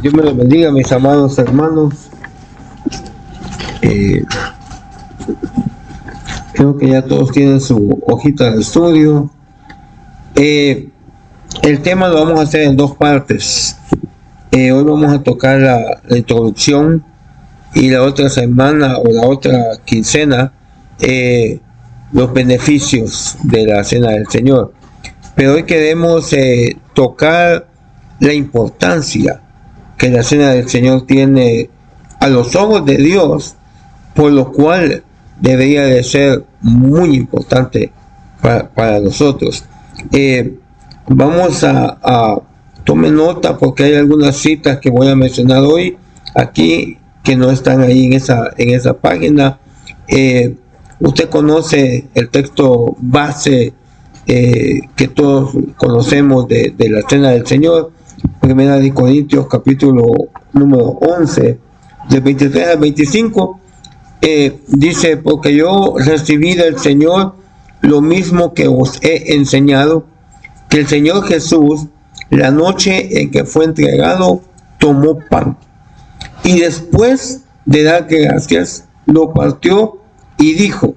Dios me los bendiga, mis amados hermanos. Creo que ya todos tienen su hojita de estudio. El tema lo vamos a hacer en dos partes. Hoy vamos a tocar la introducción y la otra semana o la otra quincena los beneficios de la Cena del Señor. Pero hoy queremos tocar la importancia que la Cena del Señor tiene a los ojos de Dios, por lo cual debería de ser muy importante para nosotros. Vamos a tome nota, porque hay algunas citas que voy a mencionar hoy aquí que no están ahí en esa página. Usted conoce el texto base que todos conocemos de la Cena del Señor, Primera de Corintios capítulo número 11, del 23 al 25. Dice: porque yo recibí del Señor lo mismo que os he enseñado, que el Señor Jesús, la noche en que fue entregado, tomó pan, y después de dar gracias, lo partió y dijo: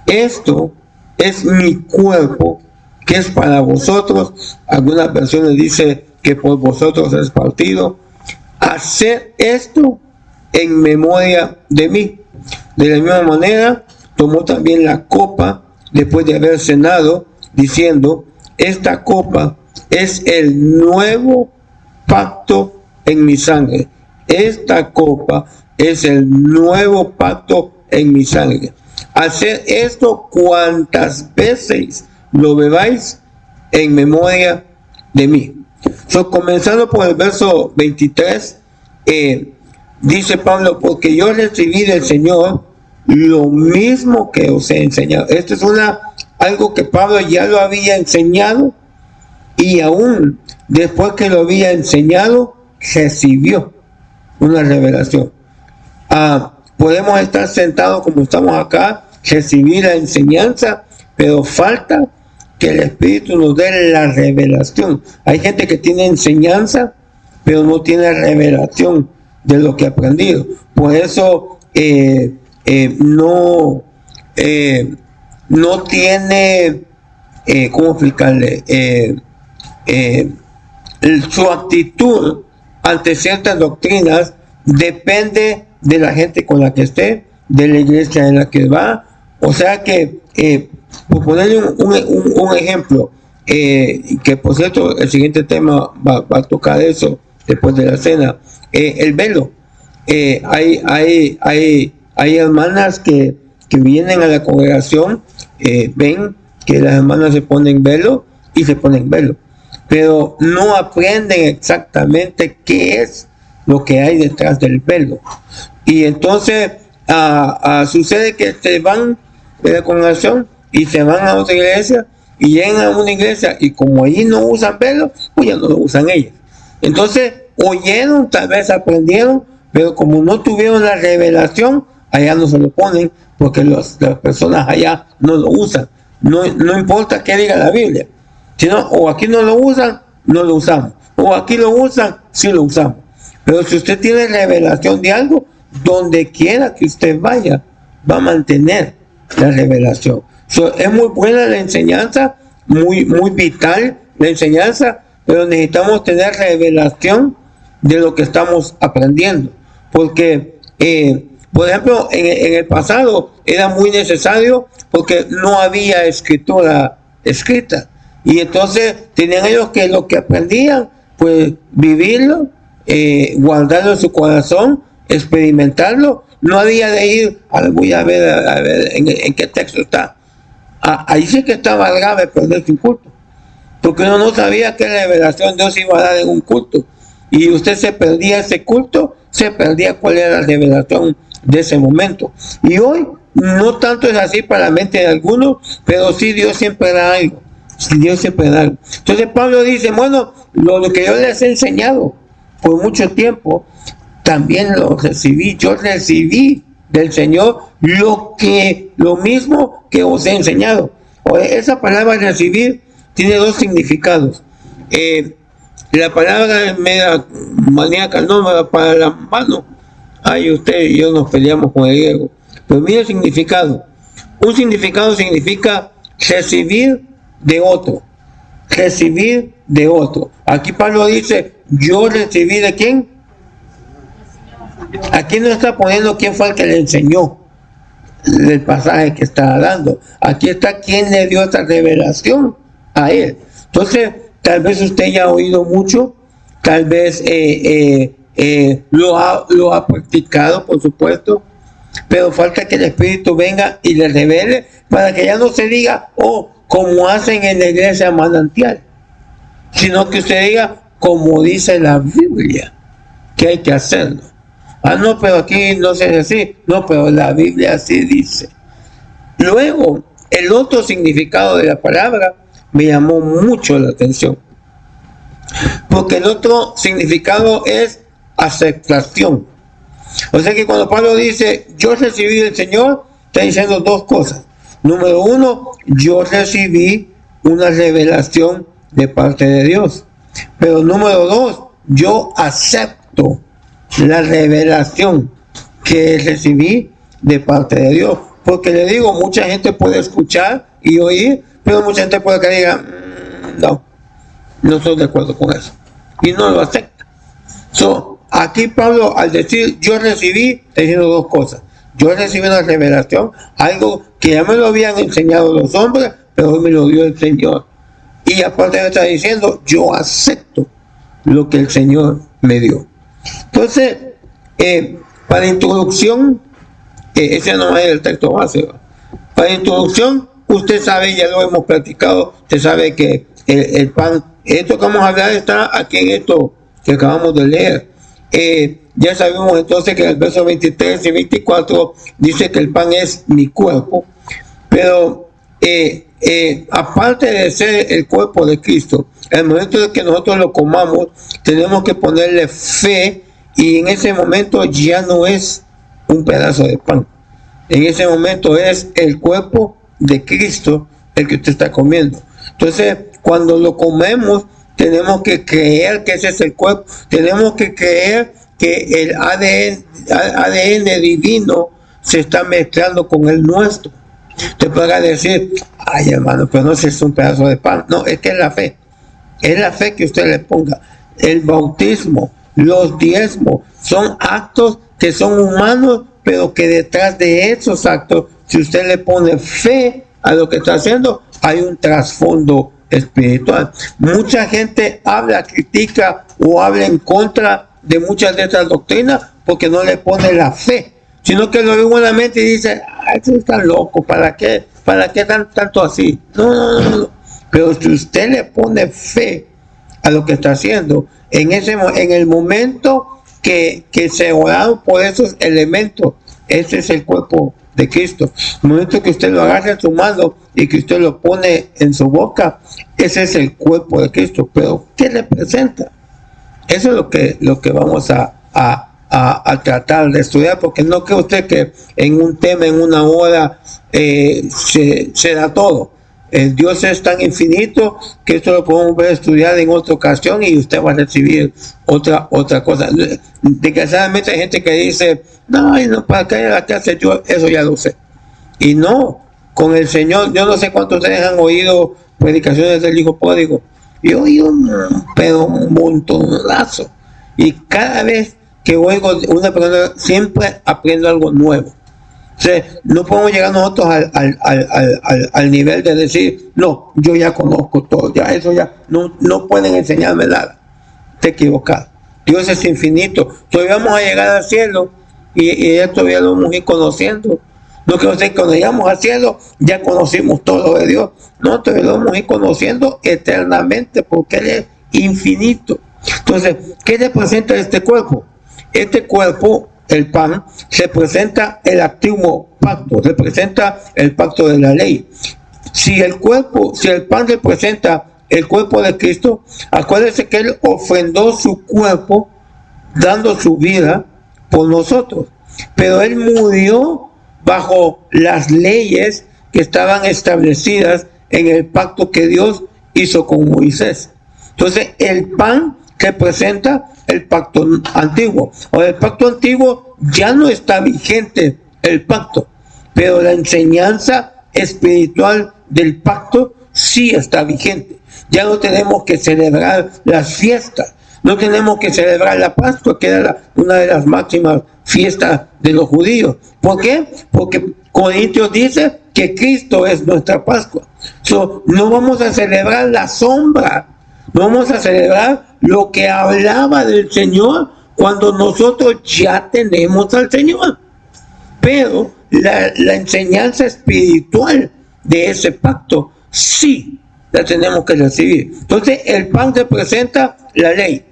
esto es mi cuerpo, que es para vosotros. Algunas versiones dice que por vosotros es partido. Haced esto en memoria de mí. De la misma manera, tomó también la copa después de haber cenado, diciendo: esta copa es el nuevo pacto en mi sangre. Esta copa es el nuevo pacto en mi sangre. Haced esto cuantas veces lo bebáis en memoria de mí. Comenzando por el verso 23, dice Pablo: porque yo recibí del Señor lo mismo que os he enseñado. Esto es algo que Pablo ya lo había enseñado, y aún después que lo había enseñado, recibió una revelación. Podemos estar sentados como estamos acá, recibir la enseñanza, pero falta que el Espíritu nos dé la revelación. Hay gente que tiene enseñanza, pero no tiene revelación de lo que ha aprendido. Por eso no tiene, ¿cómo explicarle? Su actitud ante ciertas doctrinas depende de la gente con la que esté, de la iglesia en la que va. O sea que, por ponerle un ejemplo, que por cierto el siguiente tema va a tocar eso después de la cena, el velo. Hay hermanas que vienen a la congregación, ven que las hermanas se ponen velo y se ponen velo, pero no aprenden exactamente qué es lo que hay detrás del velo. Y entonces sucede que se van de la congregación y se van a otra iglesia y llegan a una iglesia, y como allí no usan velo, pues ya no lo usan ellas. Entonces oyeron, tal vez aprendieron, pero como no tuvieron la revelación, allá no se lo ponen, porque las personas allá no lo usan. No importa qué diga la Biblia, sino o aquí no lo usan, no lo usamos, o aquí lo usan, sí lo usamos. Pero si usted tiene revelación de algo, donde quiera que usted vaya, va a mantener la revelación. Es muy buena la enseñanza, muy vital la enseñanza, pero necesitamos tener revelación de lo que estamos aprendiendo. Porque, por ejemplo, en el pasado era muy necesario, porque no había escritura escrita. Y entonces tenían ellos que lo que aprendían, pues vivirlo, guardarlo en su corazón, experimentarlo. No había de ir, voy a ver en qué texto está. Ahí sí que estaba grave perder su culto, porque uno no sabía qué revelación Dios iba a dar en un culto, y usted se perdía ese culto, se perdía cuál era la revelación de ese momento. Y hoy no tanto es así para la mente de algunos, pero sí Dios siempre da algo. Dios siempre da algo. Entonces Pablo dice: bueno, lo que yo les he enseñado por mucho tiempo, también lo recibí. Yo recibí del Señor lo mismo que os he enseñado. Esa palabra recibir tiene dos significados. La palabra es media maníaca, no para la mano. Ay, usted y yo nos peleamos con el griego. Pero mira el significado. Un significado significa recibir de otro. Recibir de otro. Aquí Pablo dice, yo recibí de quién. Aquí no está poniendo quién fue el que le enseñó el pasaje que está dando. Aquí está quién le dio esta revelación a él. Entonces, tal vez usted ya ha oído mucho, tal vez lo ha practicado, por supuesto, pero falta que el Espíritu venga y le revele para que ya no se diga, oh, como hacen en la iglesia manantial, sino que usted diga, como dice la Biblia, que hay que hacerlo. Ah, no, pero aquí no se dice así. No, pero la Biblia así dice. Luego, el otro significado de la palabra me llamó mucho la atención. Porque el otro significado es aceptación. O sea que cuando Pablo dice, yo recibí del Señor, está diciendo dos cosas. Número uno, yo recibí una revelación de parte de Dios. Pero número dos, yo acepto la revelación que recibí de parte de Dios. Porque le digo, mucha gente puede escuchar y oír, pero mucha gente puede que diga, no estoy de acuerdo con eso. Y no lo acepta. Aquí Pablo, al decir yo recibí, está diciendo dos cosas. Yo recibí una revelación, algo que ya me lo habían enseñado los hombres, pero hoy me lo dio el Señor. Y aparte me está diciendo, yo acepto lo que el Señor me dio. Entonces, para introducción, ese no es el texto base. Para introducción, usted sabe, ya lo hemos platicado, usted sabe que el pan, esto que vamos a hablar está aquí en esto que acabamos de leer. Ya sabemos entonces que en el verso 23 y 24 dice que el pan es mi cuerpo, pero aparte de ser el cuerpo de Cristo, al momento de que nosotros lo comamos, tenemos que ponerle fe, y en ese momento ya no es un pedazo de pan. En ese momento es el cuerpo de Cristo el que usted está comiendo. Entonces, cuando lo comemos, tenemos que creer que ese es el cuerpo. Tenemos que creer que el ADN divino se está mezclando con el nuestro. Te podrá decir, ay hermano, pero no es un pedazo de pan. No, es que es la fe. Es la fe que usted le ponga. El bautismo, los diezmos, son actos que son humanos, pero que detrás de esos actos, si usted le pone fe a lo que está haciendo, hay un trasfondo espiritual. Mucha gente habla, critica o habla en contra de muchas de estas doctrinas porque no le pone la fe, sino que lo ve buenamente y dice, este está loco, ¿para qué tanto así? No. Pero si usted le pone fe a lo que está haciendo, en el momento que se oraron por esos elementos, ese es el cuerpo de Cristo. El momento que usted lo agarra en su mano y que usted lo pone en su boca, ese es el cuerpo de Cristo. Pero ¿qué representa? Eso es lo que vamos a tratar de estudiar, porque no cree usted que en un tema, en una hora, se da todo. Dios es tan infinito que esto lo podemos ver estudiar en otra ocasión y usted va a recibir otra cosa. Desgraciadamente hay gente que dice, no, para que haya la clase, yo eso ya lo sé. Y no, con el Señor, yo no sé cuántos de ustedes han oído predicaciones del Hijo Pródigo. Yo he oído pero un montonazo. Y cada vez que oigo una persona, siempre aprendo algo nuevo. O sea, no podemos llegar nosotros al nivel de decir, no, yo ya conozco todo, ya eso ya, no pueden enseñarme nada. Está equivocado. Dios es infinito. Todavía vamos a llegar al cielo y ya todavía lo vamos a ir conociendo. No quiero decir que cuando llegamos al cielo ya conocimos todo de Dios. No, todavía lo vamos a ir conociendo eternamente porque Él es infinito. Entonces, ¿qué representa este cuerpo? Este cuerpo, el pan, representa el antiguo pacto, representa el pacto de la ley. Si el pan representa el cuerpo de Cristo, acuérdense que Él ofrendó su cuerpo dando su vida por nosotros. Pero Él murió bajo las leyes que estaban establecidas en el pacto que Dios hizo con Moisés. Entonces, el pan representa el pacto antiguo. Ahora, el pacto antiguo ya no está vigente, el pacto, pero la enseñanza espiritual del pacto sí está vigente. Ya no tenemos que celebrar las fiestas, no tenemos que celebrar la Pascua, que era una de las máximas fiestas de los judíos. ¿Por qué? Porque Corintios dice que Cristo es nuestra Pascua. No vamos a celebrar la sombra, no vamos a celebrar lo que hablaba del Señor cuando nosotros ya tenemos al Señor. Pero la enseñanza espiritual de ese pacto sí la tenemos que recibir. Entonces el pan representa la ley.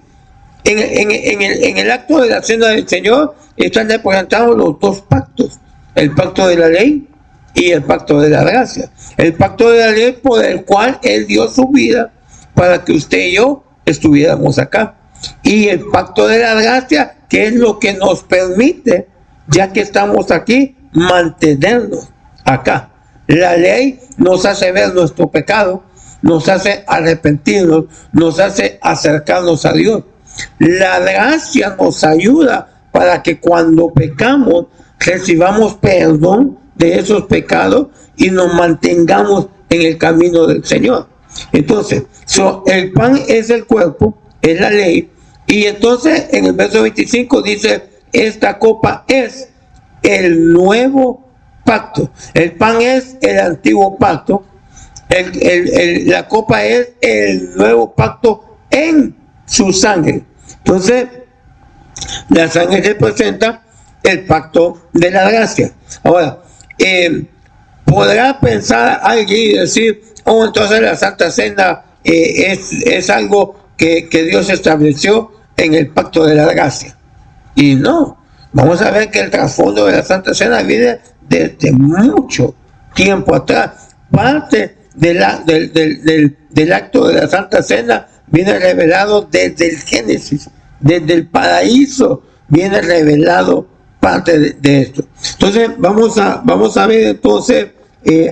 En el acto de la cena del Señor están representados los dos pactos, el pacto de la ley y el pacto de la gracia. El pacto de la ley por el cual Él dio su vida para que usted y yo estuviéramos acá. Y el pacto de la gracia, que es lo que nos permite, ya que estamos aquí, mantenernos acá. La ley nos hace ver nuestro pecado, nos hace arrepentirnos, nos hace acercarnos a Dios. La gracia nos ayuda para que cuando pecamos recibamos perdón de esos pecados y nos mantengamos en el camino del Señor. Entonces, el pan es el cuerpo, es la ley, y entonces en el verso 25 dice, esta copa es el nuevo pacto. El pan es el antiguo pacto, la copa es el nuevo pacto en su sangre. Entonces, la sangre representa el pacto de la gracia. Ahora, podrá pensar alguien y decir, oh, entonces la Santa Cena es algo que Dios estableció en el pacto de la gracia. Y no, vamos a ver que el trasfondo de la Santa Cena viene desde mucho tiempo atrás. Parte del acto de la Santa Cena viene revelado desde el Génesis, desde el paraíso viene revelado parte de esto. Entonces vamos a ver entonces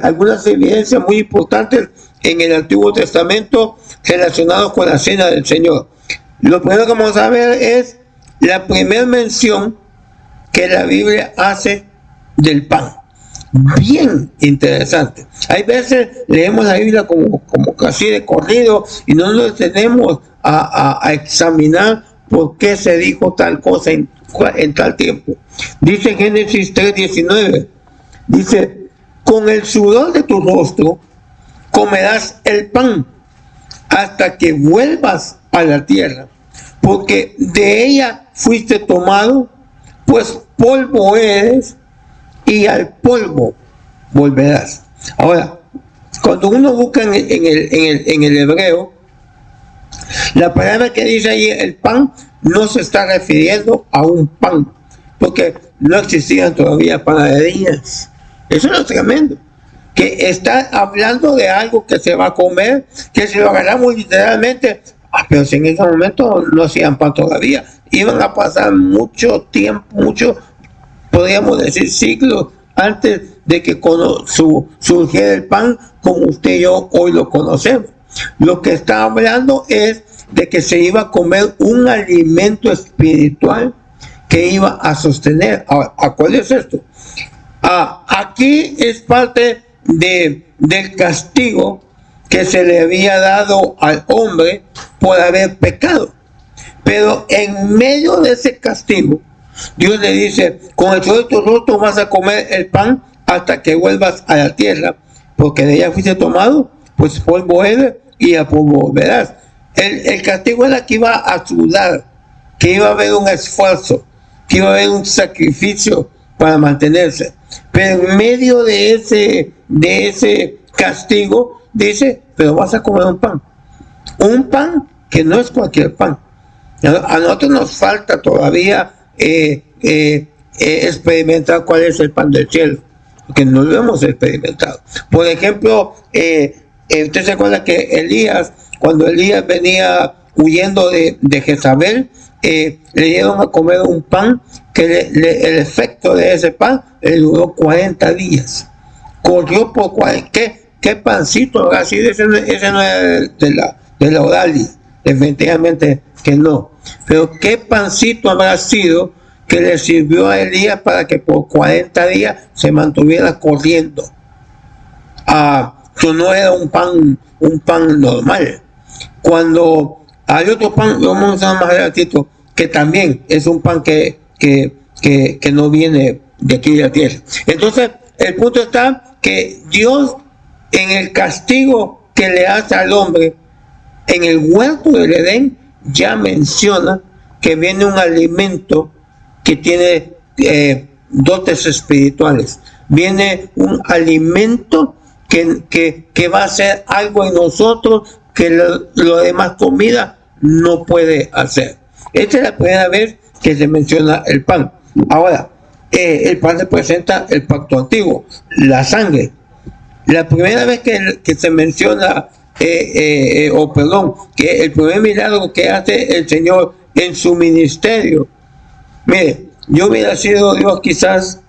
algunas evidencias muy importantes en el Antiguo Testamento relacionados con la cena del Señor. Lo primero que vamos a ver es la primera mención que la Biblia hace del pan. Bien interesante. Hay veces leemos la Biblia como casi de corrido y no nos detenemos a examinar por qué se dijo tal cosa en tal tiempo. Dice Génesis 3:19, dice, con el sudor de tu rostro comerás el pan hasta que vuelvas a la tierra, porque de ella fuiste tomado, pues polvo eres y al polvo volverás. Ahora, cuando uno busca en el hebreo, la palabra que dice ahí el pan no se está refiriendo a un pan, porque no existían todavía panaderías. Eso es lo tremendo, que está hablando de algo que se va a comer, que si lo agarramos literalmente, pero si en ese momento no hacían pan todavía, iban a pasar mucho tiempo, podríamos decir siglos, antes de que surgiera el pan como usted y yo hoy lo conocemos. Lo que está hablando es de que se iba a comer un alimento espiritual que iba a sostener. Ahora, ¿cuál es esto? Aquí es parte del castigo que se le había dado al hombre por haber pecado. Pero en medio de ese castigo, Dios le dice, con el sudor de tu rostro vas a comer el pan hasta que vuelvas a la tierra, porque de ella fuiste tomado, pues polvo eres y a polvo volverás. El castigo era que iba a sudar, que iba a haber un esfuerzo, que iba a haber un sacrificio para mantenerse. Pero en medio de ese castigo, dice, pero vas a comer un pan que no es cualquier pan. A nosotros nos falta todavía experimentar cuál es el pan del cielo, porque no lo hemos experimentado. Por ejemplo, usted se acuerda que Elías, cuando Elías venía huyendo de Jezabel, le dieron a comer un pan que el efecto de ese pan le duró 40 días. Corrió por 40. ¿Qué pancito habrá sido? Ese no era de la Odalia, definitivamente que no. Pero ¿qué pancito habrá sido que le sirvió a Elías para que por 40 días se mantuviera corriendo? Que no era un pan normal. Cuando hay otro pan, lo vamos a más ratito, que también es un pan que no viene de aquí de la tierra. Entonces, el punto está que Dios, en el castigo que le hace al hombre, en el huerto del Edén, ya menciona que viene un alimento que tiene dotes espirituales. Viene un alimento que va a hacer algo en nosotros que lo demás comida no puede hacer. Esta es la primera vez que se menciona el pan. Ahora, el pan representa el pacto antiguo, la sangre. La primera vez que se menciona, que el primer milagro que hace el Señor en su ministerio. Mire, yo hubiera sido Dios quizás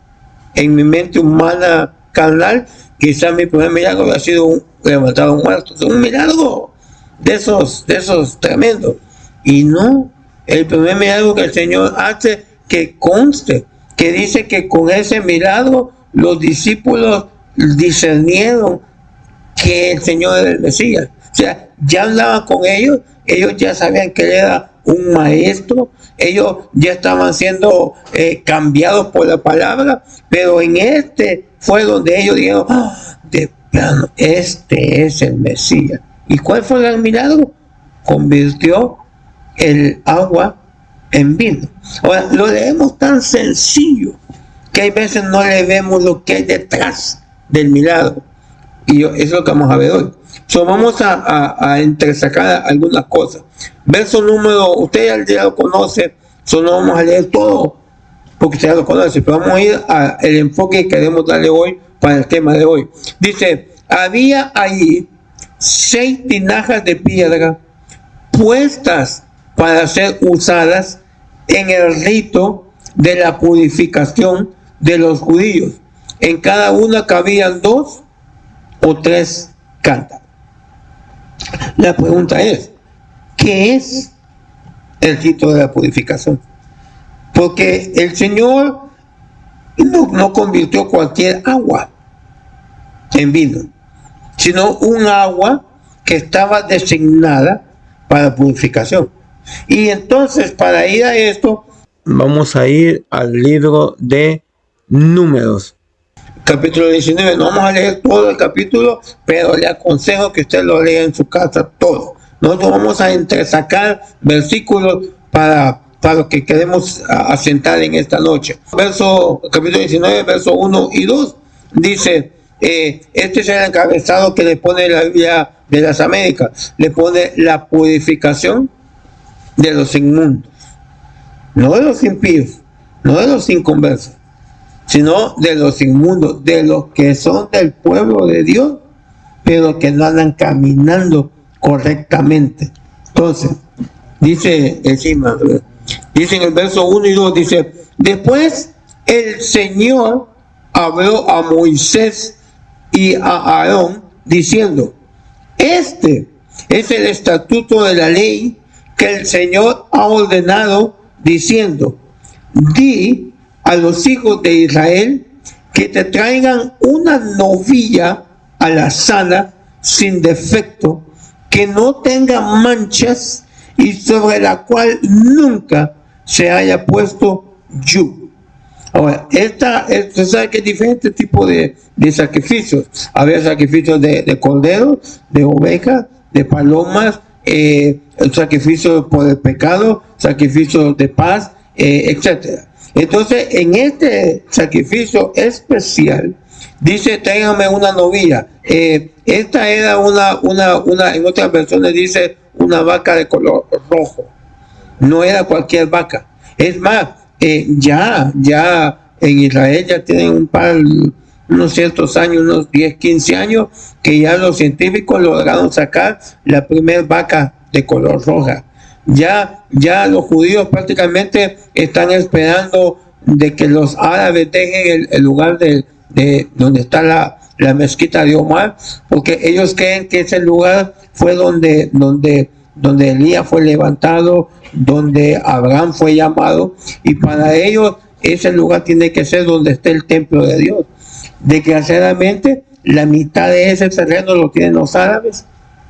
en mi mente humana carnal, quizás mi primer milagro hubiera sido levantar a un muerto. Es un milagro de esos tremendos. Y no, el primer milagro que el Señor hace, que conste, que dice que con ese milagro los discípulos discernieron que el Señor era el Mesías. O sea, ya hablaban con ellos ya sabían que él era un maestro, ellos ya estaban siendo cambiados por la palabra, pero en fue donde ellos dijeron, de plano, este es el Mesías. ¿Y cuál fue el milagro? Convirtió el agua en vino. Ahora, lo leemos tan sencillo que hay veces no le vemos lo que hay detrás del milagro. Y eso es lo que vamos a ver hoy. Vamos a entresacar algunas cosas. Verso número, usted ya lo conoce, no vamos a leer todo, porque usted ya lo conoce, pero vamos a ir al enfoque que queremos darle hoy para el tema de hoy. Dice, había allí 6 tinajas de piedra puestas para ser usadas en el rito de la purificación de los judíos. En cada una cabían 2 o 3 cántaros. La pregunta es, ¿qué es el rito de la purificación? Porque el Señor no convirtió cualquier agua en vino, sino un agua que estaba designada para purificación. Y entonces, para ir a esto, vamos a ir al libro de Números, capítulo 19. No vamos a leer todo el capítulo, pero le aconsejo que usted lo lea en su casa todo. Nosotros vamos a entresacar versículos para lo que queremos asentar en esta noche. Capítulo 19, verso 1 y 2, dice, este es el encabezado que le pone la Biblia de las Américas, le pone la purificación de los inmundos, no de los impíos, no de los inconversos, sino de los inmundos, de los que son del pueblo de Dios, pero que no andan caminando correctamente. Entonces, dice en el verso 1 y 2, dice, después el Señor habló a Moisés y a Aarón, diciendo, este es el estatuto de la ley que el Señor ha ordenado, diciendo, di a los hijos de Israel que te traigan una novilla alazana sin defecto, que no tenga manchas y sobre la cual nunca se haya puesto yugo. Ahora, usted sabe que hay diferentes tipos de sacrificios. Había sacrificios de corderos, de ovejas, de palomas, sacrificios por el pecado, sacrificios de paz, etcétera. Entonces, en este sacrificio especial, dice, tráigame una novilla. Esta era en otras versiones dice, una vaca de color rojo. No era cualquier vaca. Es más, ya en Israel ya tienen unos ciertos años, unos 10, 15 años, que ya los científicos lograron sacar la primer vaca de color roja. Ya los judíos prácticamente están esperando de que los árabes dejen el lugar de donde está la mezquita de Omar, porque ellos creen que ese lugar fue donde donde Elías fue levantado, donde Abraham fue llamado, y para ellos ese lugar tiene que ser donde esté el templo de Dios. Desgraciadamente, la mitad de ese terreno lo tienen los árabes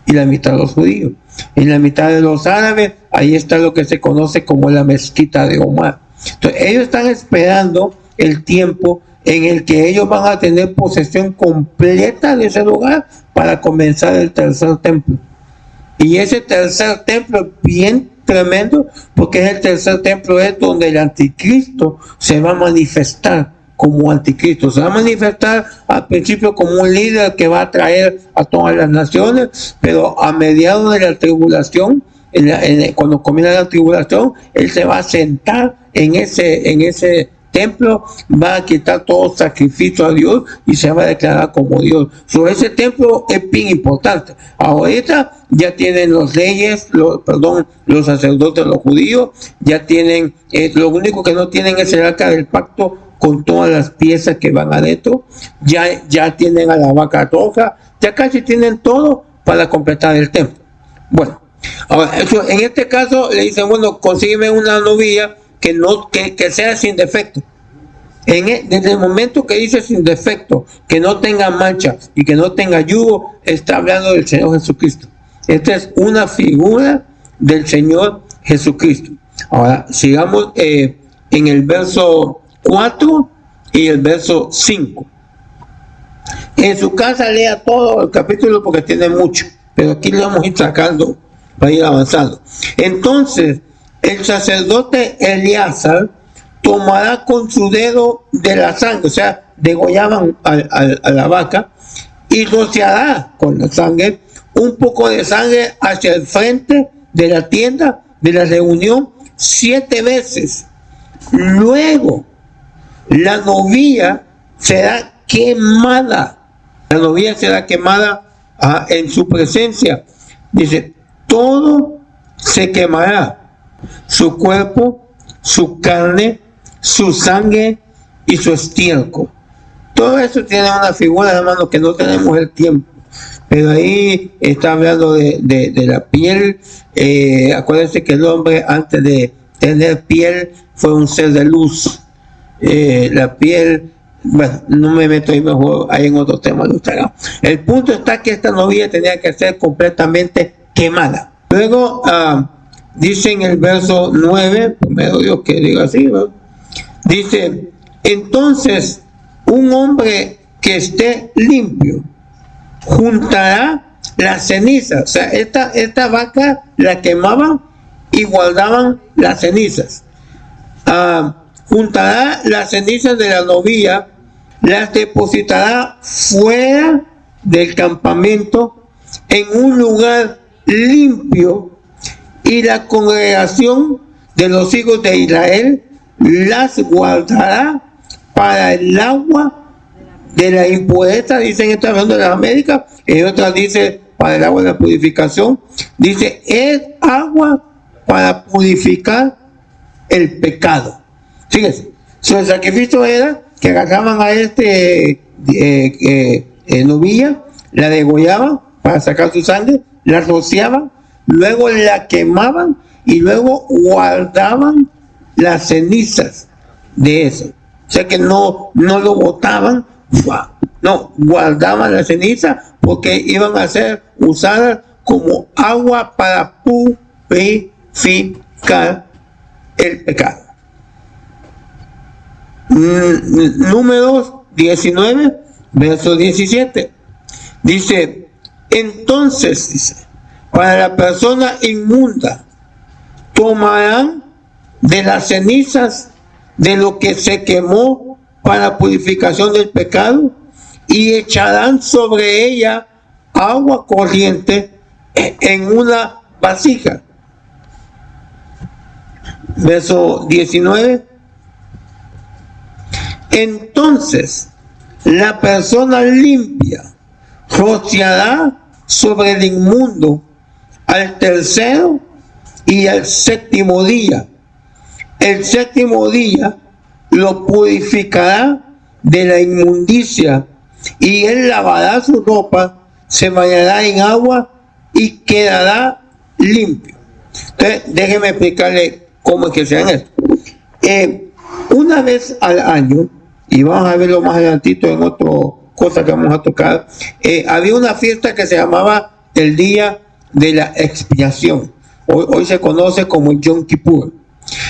y la mitad los judíos. En la mitad de los árabes, ahí está lo que se conoce como la mezquita de Omar. Entonces, ellos están esperando el tiempo en el que ellos van a tener posesión completa de ese lugar para comenzar el tercer templo. Y ese tercer templo es bien tremendo, porque es el tercer templo, es donde el anticristo se va a manifestar como anticristo. Se va a manifestar al principio como un líder que va a traer a todas las naciones, pero a mediados de la tribulación, cuando comienza la tribulación, él se va a sentar en ese templo, va a quitar todo sacrificio a Dios y se va a declarar como Dios. Ese templo es bien importante. Ahorita ya tienen los reyes, los sacerdotes, los judíos, ya tienen, lo único que no tienen es el arca del pacto con todas las piezas que van adentro, ya tienen a la vaca roja, ya casi tienen todo para completar el templo. Bueno, ahora, en este caso le dicen, bueno, consígueme una novilla que sea sin defecto. Desde el momento que dice sin defecto, que no tenga mancha y que no tenga yugo, está hablando del Señor Jesucristo. Esta es una figura del Señor Jesucristo. Ahora, sigamos en el verso 4 y el verso 5. En su casa lea todo el capítulo porque tiene mucho, pero aquí le vamos a ir sacando para ir avanzando. Entonces, el sacerdote Eleazar tomará con su dedo de la sangre, o sea, degollaban a la vaca, y rociará con la sangre un poco de sangre hacia el frente de la tienda de la reunión 7 veces. Luego, la novilla será quemada. La novilla será quemada en su presencia. Dice, todo se quemará, su cuerpo, su carne, su sangre y su estiércol. Todo eso tiene una figura, hermano, que no tenemos el tiempo. Pero ahí está hablando de la piel. Acuérdense que el hombre, antes de tener piel, fue un ser de luz. La piel, bueno, no me meto ahí, mejor ahí en otro tema. El punto está que esta novilla tenía que ser completamente quemada. Luego, dice en el verso 9, primero Dios que diga así, ¿no? Dice, entonces un hombre que esté limpio juntará las cenizas. O sea, esta vaca la quemaban y guardaban las cenizas. Juntará las cenizas de la novilla, las depositará fuera del campamento en un lugar limpio, y la congregación de los hijos de Israel las guardará para el agua de la impureza. Dicen, está hablando de las Américas, en otras dice para el agua de la purificación. Dice, es agua para purificar el pecado. Fíjense, el sacrificio era que agarraban a novilla, la degollaban para sacar su sangre, la rociaban, luego la quemaban y luego guardaban las cenizas de eso. O sea que no lo botaban, no, guardaban la ceniza porque iban a ser usadas como agua para purificar el pecado. Números 19, verso 17. Dice, entonces, dice, para la persona inmunda tomarán de las cenizas de lo que se quemó para purificación del pecado y echarán sobre ella agua corriente en una vasija. Verso 19. Entonces la persona limpia rociará sobre el inmundo al tercero y al séptimo día. El séptimo día lo purificará de la inmundicia, y él lavará su ropa, se bañará en agua y quedará limpio. Entonces, déjeme explicarle cómo es que se hace esto. Una vez al año, y vamos a verlo más adelantito en otra cosa que vamos a tocar, había una fiesta que se llamaba el Día de la Expiación. Hoy se conoce como Yom Kippur.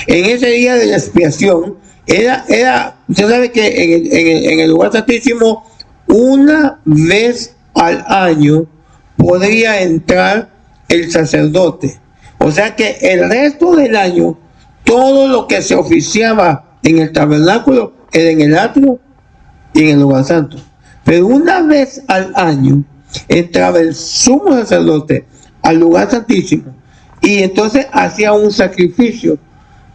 En ese día de la expiación, usted sabe que en el lugar santísimo, una vez al año podría entrar el sacerdote. O sea que el resto del año, todo lo que se oficiaba en el tabernáculo era en el atrio y en el lugar santo. Pero una vez al año entraba el sumo sacerdote al lugar santísimo y entonces hacía un sacrificio,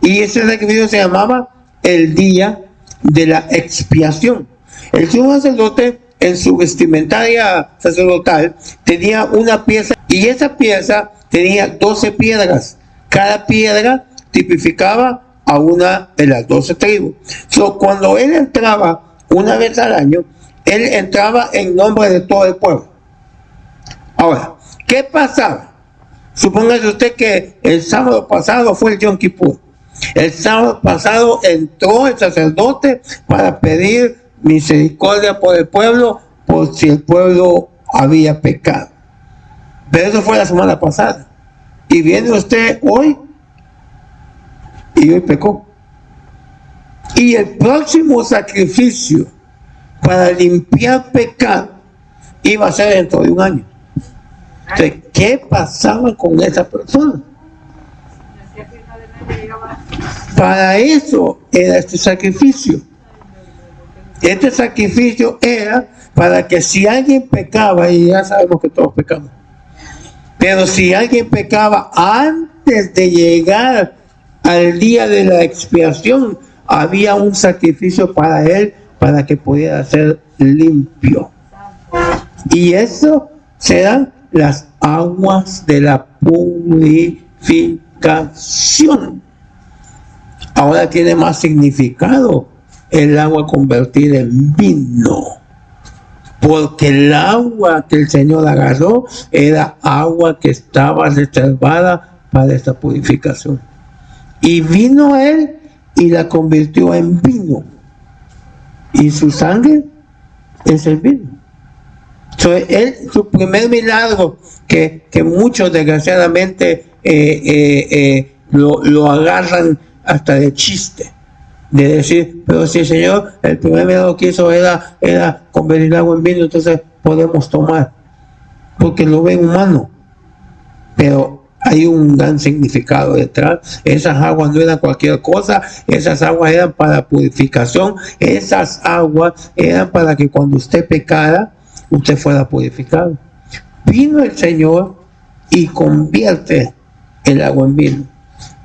y ese sacrificio se llamaba el Día de la Expiación. El sumo sacerdote, en su vestimentaria sacerdotal, tenía una pieza, y esa pieza tenía 12 piedras. Cada piedra tipificaba a una de las 12 tribus. Cuando él entraba una vez al año, él entraba en nombre de todo el pueblo. Ahora, ¿qué pasaba? Supóngase usted que el sábado pasado fue el Yom Kippur. El sábado pasado entró el sacerdote para pedir misericordia por el pueblo, por si el pueblo había pecado. Pero eso fue la semana pasada. Y viene usted hoy, y hoy pecó. Y el próximo sacrificio para limpiar pecado iba a ser dentro de un año. Entonces, ¿qué pasaba con esa persona? Para eso era este sacrificio. Este sacrificio era para que si alguien pecaba, y ya sabemos que todos pecamos, pero si alguien pecaba antes de llegar al día de la expiación, había un sacrificio para él, para que pudiera ser limpio. Y eso serán las aguas de la purificación. Ahora tiene más significado el agua convertida en vino, porque el agua que el Señor agarró era agua que estaba reservada para esta purificación. Y vino Él y la convirtió en vino. Y su sangre es el vino. Su primer milagro, que muchos desgraciadamente lo agarran hasta de chiste, de decir, pero si el Señor, el primer milagro que hizo era convertir agua en vino, entonces podemos tomar, porque lo ven humano. Pero hay un gran significado detrás. Esas aguas no eran cualquier cosa, esas aguas eran para purificación, esas aguas eran para que cuando usted pecara, usted fuera purificado. Vino el Señor y convierte el agua en vino.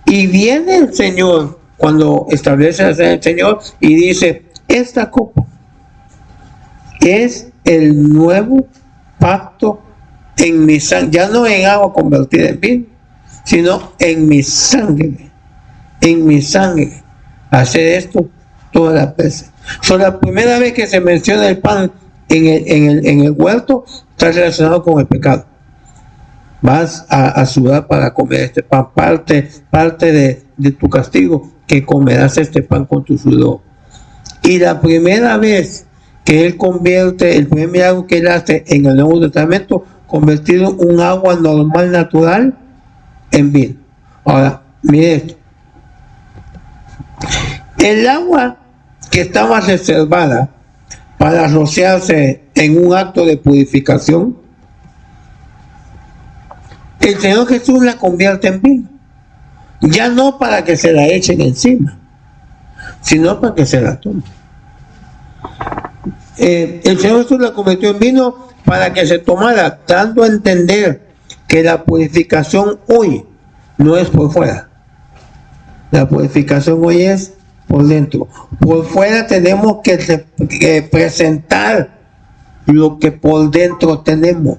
Y viene el Señor cuando establece el Señor y dice, esta copa es el nuevo pacto en mi sangre, ya no en agua convertida en vino, sino en mi sangre, hacer esto todas las veces. La primera vez que se menciona el pan en el huerto está relacionado con el pecado. Vas a sudar para comer este pan, parte de tu castigo, que comerás este pan con tu sudor. Y la primera vez que Él convierte, el primer milagro que Él hace en el Nuevo Testamento, convertido un agua normal, natural, en vino. Ahora, mire esto. El agua que estaba reservada para rociarse en un acto de purificación, el Señor Jesús la convierte en vino. Ya no para que se la echen encima, sino para que se la tomen. El Señor Jesús la convirtió en vino para que se tomara, dando a entender que la purificación hoy no es por fuera. La purificación hoy es por dentro. Por fuera tenemos que presentar lo que por dentro tenemos.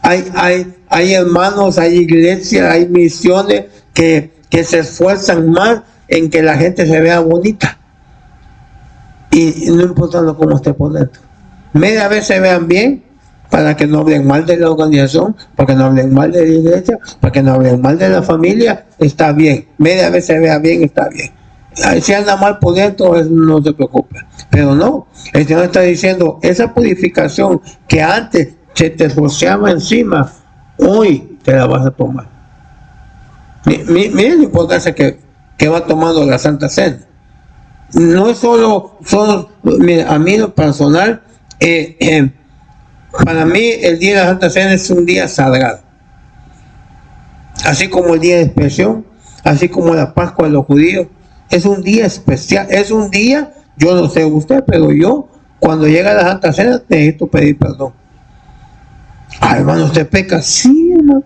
Hay hermanos, hay iglesias, hay misiones que se esfuerzan más en que la gente se vea bonita, y no importa cómo esté por dentro. Media vez se vean bien para que no hablen mal de la organización, para que no hablen mal de la iglesia, para que no hablen mal de la familia, está bien. Media vez se vea bien, está bien. Si anda mal por dentro, no se preocupe. Pero no, el Señor está diciendo, esa purificación que antes se te rociaba encima, hoy te la vas a tomar. Miren la importancia que va tomando la Santa Cena. No es solo a mí lo personal, para mí el día de la Santa Cena es un día sagrado. Así como el día de expiación, así como la Pascua de los judíos, es un día especial, es un día, yo no sé usted, pero yo, cuando llega la Santa Cena, necesito pedir perdón. Hermano, ¿usted peca? Sí, hermano.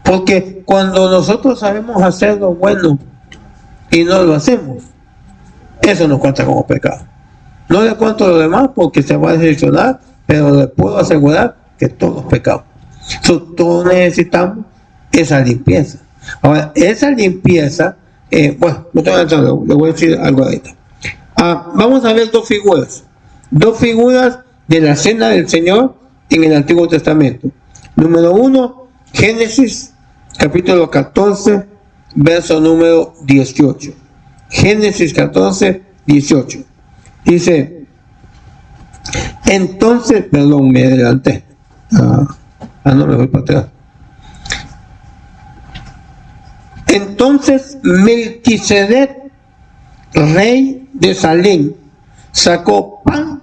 Porque cuando nosotros sabemos hacer lo bueno y no lo hacemos, eso nos cuenta como pecado. No le cuento lo demás porque se va a decepcionar, pero le puedo asegurar que todo es pecado. Todos necesitamos esa limpieza. Ahora, esa limpieza, bueno, le voy a decir algo ahorita. Vamos a ver dos figuras de la cena del Señor en el Antiguo Testamento. Número 1, Génesis capítulo 14, verso número 18. Génesis 14, 18. Dice, entonces, perdón, me adelanté. No me voy para atrás. Entonces Melquisedec, rey de Salem, sacó pan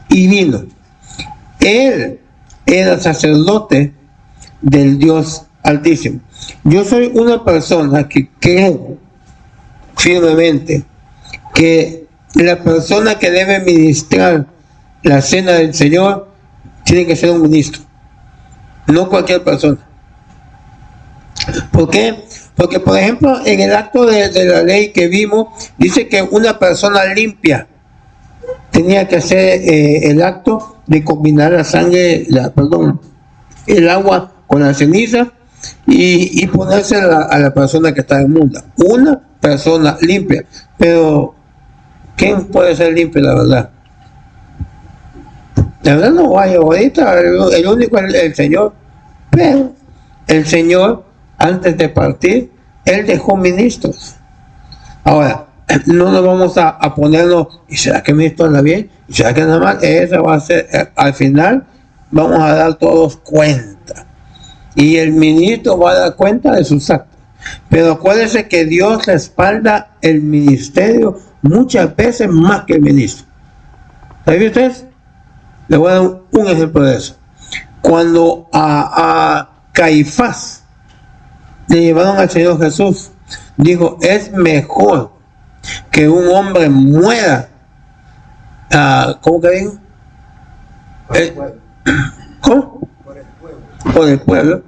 y vino. Él era sacerdote del Dios Altísimo. Yo soy una persona que creo firmemente que la persona que debe ministrar la cena del Señor tiene que ser un ministro, no cualquier persona. ¿Por qué? Porque, por ejemplo, en el acto de la ley que vimos, dice que una persona limpia tenía que hacer el acto de combinar la sangre, el agua con la ceniza y ponerse a la persona que está inmunda. Una persona limpia. Pero, ¿quién puede ser limpio, la verdad? La verdad no hay ahorita, el único es el Señor. Pero el Señor, antes de partir, Él dejó ministros. Ahora, no nos vamos a ponernos, ¿y será que ministro anda bien? ¿Y será que anda mal? Eso va a ser, al final, vamos a dar todos cuenta. Y el ministro va a dar cuenta de sus actos. Pero acuérdense que Dios respalda el ministerio muchas veces más que el ministro. ¿Saben ustedes? Les voy a dar un ejemplo de eso. Cuando a Caifás le llevaron al Señor Jesús, dijo, es mejor que un hombre muera, ¿cómo que digo? ¿Cómo? Por el pueblo,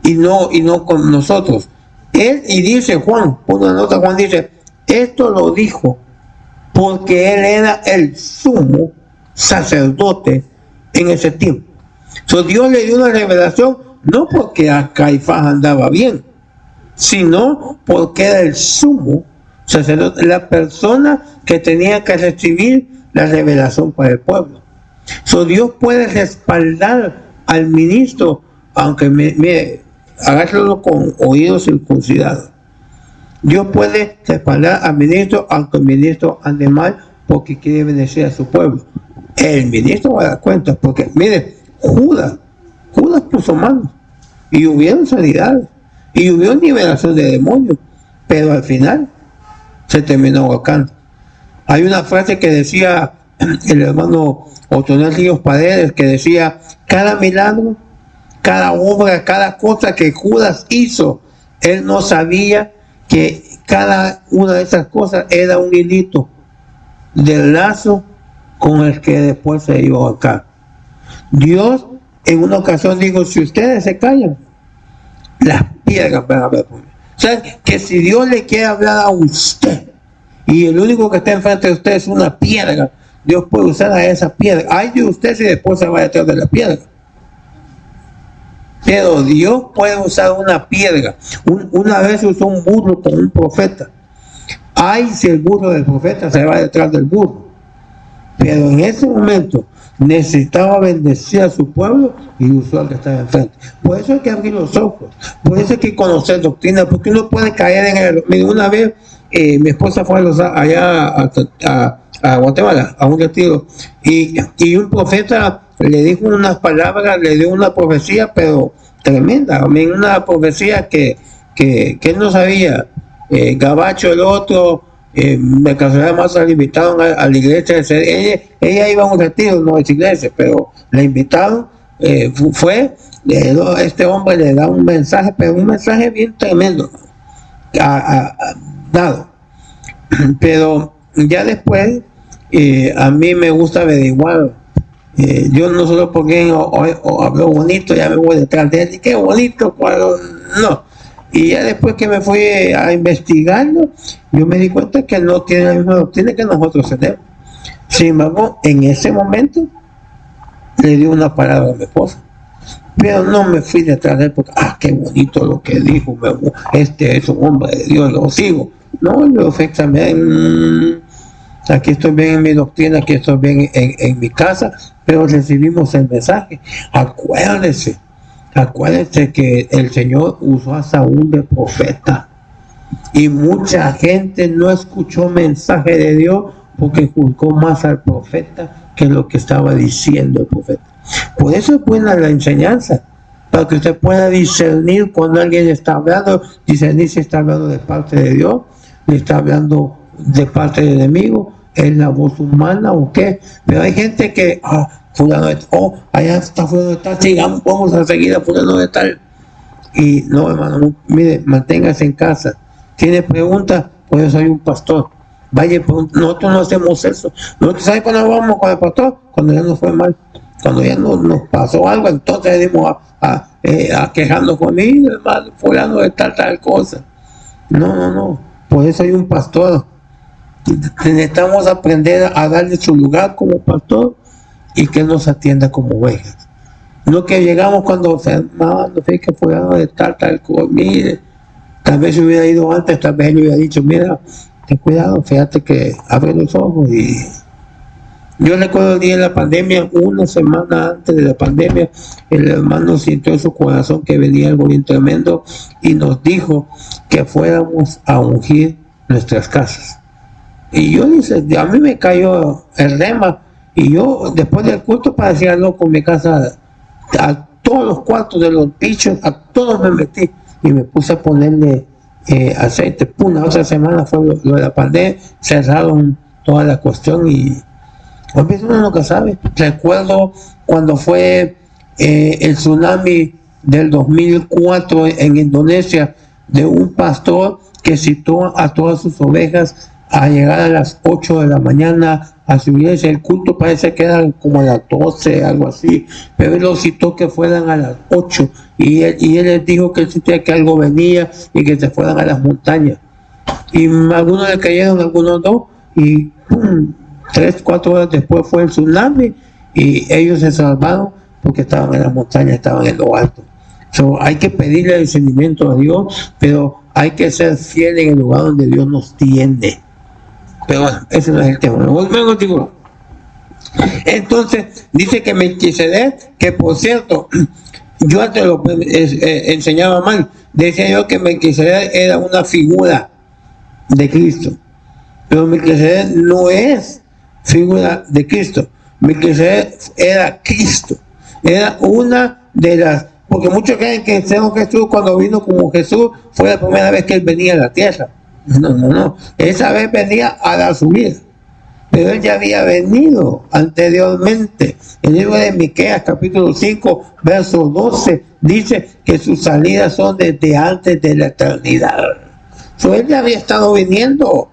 y no con nosotros. Él, y dice Juan, una nota, Juan dice, esto lo dijo porque él era el sumo sacerdote en ese tiempo. Dios le dio una revelación no porque a Caifás andaba bien, sino porque era el sumo sacerdote, la persona que tenía que recibir la revelación para el pueblo. Dios puede respaldar al ministro, aunque hágalo con oídos circuncidados. Dios puede respaldar al ministro, aunque el ministro ande mal, porque quiere bendecir a su pueblo. El ministro va a dar cuenta, porque mire, Judas puso manos, y hubieron sanidades, y hubieron liberación de demonios, pero al final se terminó ahorcando. Hay una frase que decía el hermano Otonel Ríos Paredes, que decía, cada milagro, cada obra, cada cosa que Judas hizo, él no sabía que cada una de esas cosas era un hilito del lazo con el que después se iba a ahorcar. Dios en una ocasión dijo, si ustedes se callan, las piedras van a hablar por mí. O sea, que si Dios le quiere hablar a usted y el único que está enfrente de usted es una piedra, Dios puede usar a esa piedra. Ay de usted si después se va detrás de la piedra. Pero Dios puede usar una piedra. Una vez usó un burro con un profeta. Ay si el burro del profeta se va detrás del burro. Pero en ese momento, necesitaba bendecir a su pueblo y usó al que estaba enfrente. Por eso hay que abrir los ojos, por eso hay que conocer doctrina, porque uno puede caer en el... Mira, una vez mi esposa fue allá a Guatemala, a un retiro, y un profeta le dijo unas palabras, le dio una profecía, pero tremenda, una profecía que él no sabía. Gabacho, el otro, de casualidad más la invitaron a la iglesia. Ella iba a un retiro, no a esa iglesia, pero la invitaron, este hombre le da un mensaje, pero un mensaje bien tremendo, dado. Pero ya después, a mí me gusta averiguar. Yo no solo porque hablo bonito, ya me voy detrás de él, y qué bonito, no. Y ya después que me fui a investigarlo, yo me di cuenta que no tiene la misma doctrina que nosotros tenemos. Sin embargo, en ese momento le di una palabra a mi esposa, pero no me fui detrás de él porque, qué bonito lo que dijo, este es un hombre de Dios, lo sigo. No, yo examiné, aquí estoy bien en mi doctrina, aquí estoy bien en mi casa, pero recibimos el mensaje. Acuérdense que el Señor usó a Saúl de profeta y mucha gente no escuchó mensaje de Dios porque juzgó más al profeta que lo que estaba diciendo el profeta. Por eso es buena la enseñanza, para que usted pueda discernir cuando alguien está hablando, discernir si está hablando de parte de Dios, le está hablando de parte del enemigo, es la voz humana o qué. Pero hay gente que fulano de tal, allá está fulano de tal, sigamos, vamos a seguir a fulano de tal. Y no, hermano, mire, manténgase en casa. Tiene preguntas, pues yo soy un pastor. Vaya, nosotros no hacemos eso. Nosotros, ¿saben cuándo vamos con el pastor? Cuando ya nos fue mal. Cuando ya nos pasó algo, entonces venimos a quejarnos conmigo, hermano, fulano de tal cosa. No. Por eso hay un pastor. Necesitamos aprender a darle su lugar como pastor y que nos atienda como ovejas. No que llegamos cuando hermano, sé que fulano de tal cosa, mire, tal vez se hubiera ido antes, tal vez él hubiera dicho, mira, ten cuidado, fíjate que abre los ojos. Y yo recuerdo el día de la pandemia, una semana antes de la pandemia, el hermano sintió en su corazón que venía algo bien tremendo y nos dijo que fuéramos a ungir nuestras casas. Y yo dice, a mí me cayó el rema y yo después del culto parecía loco en mi casa, a todos los cuartos de los bichos, a todos me metí y me puse a ponerle aceite. Una otra semana fue lo de la pandemia, cerraron toda la cuestión y a veces uno nunca sabe. Recuerdo cuando fue el tsunami del 2004 en Indonesia, de un pastor que citó a todas sus ovejas a llegar a las 8 de la mañana a su iglesia. El culto parece que era como a las 12, algo así, pero él lo citó que fueran a las 8 y él les dijo que él sentía que algo venía y que se fueran a las montañas. Y algunos le creyeron, algunos no, y 3-4 horas después fue el tsunami y ellos se salvaron porque estaban en las montañas, estaban en lo alto. Hay que pedirle discernimiento a Dios, pero hay que ser fiel en el lugar donde Dios nos tiene. Pero bueno, ese no es el tema. Entonces, dice que Melquisedec, que por cierto, yo antes lo enseñaba mal, decía yo que Melquisedec era una figura de Cristo, pero Melquisedec no es figura de Cristo. Melquisedec era Cristo, era una de las, porque muchos creen que el Señor Jesús, cuando vino como Jesús, fue la primera vez que él venía a la tierra. No, esa vez venía a la subida, pero él ya había venido anteriormente. El libro de Miqueas capítulo 5 verso 12 dice que sus salidas son desde antes de la eternidad. Él ya había estado viniendo.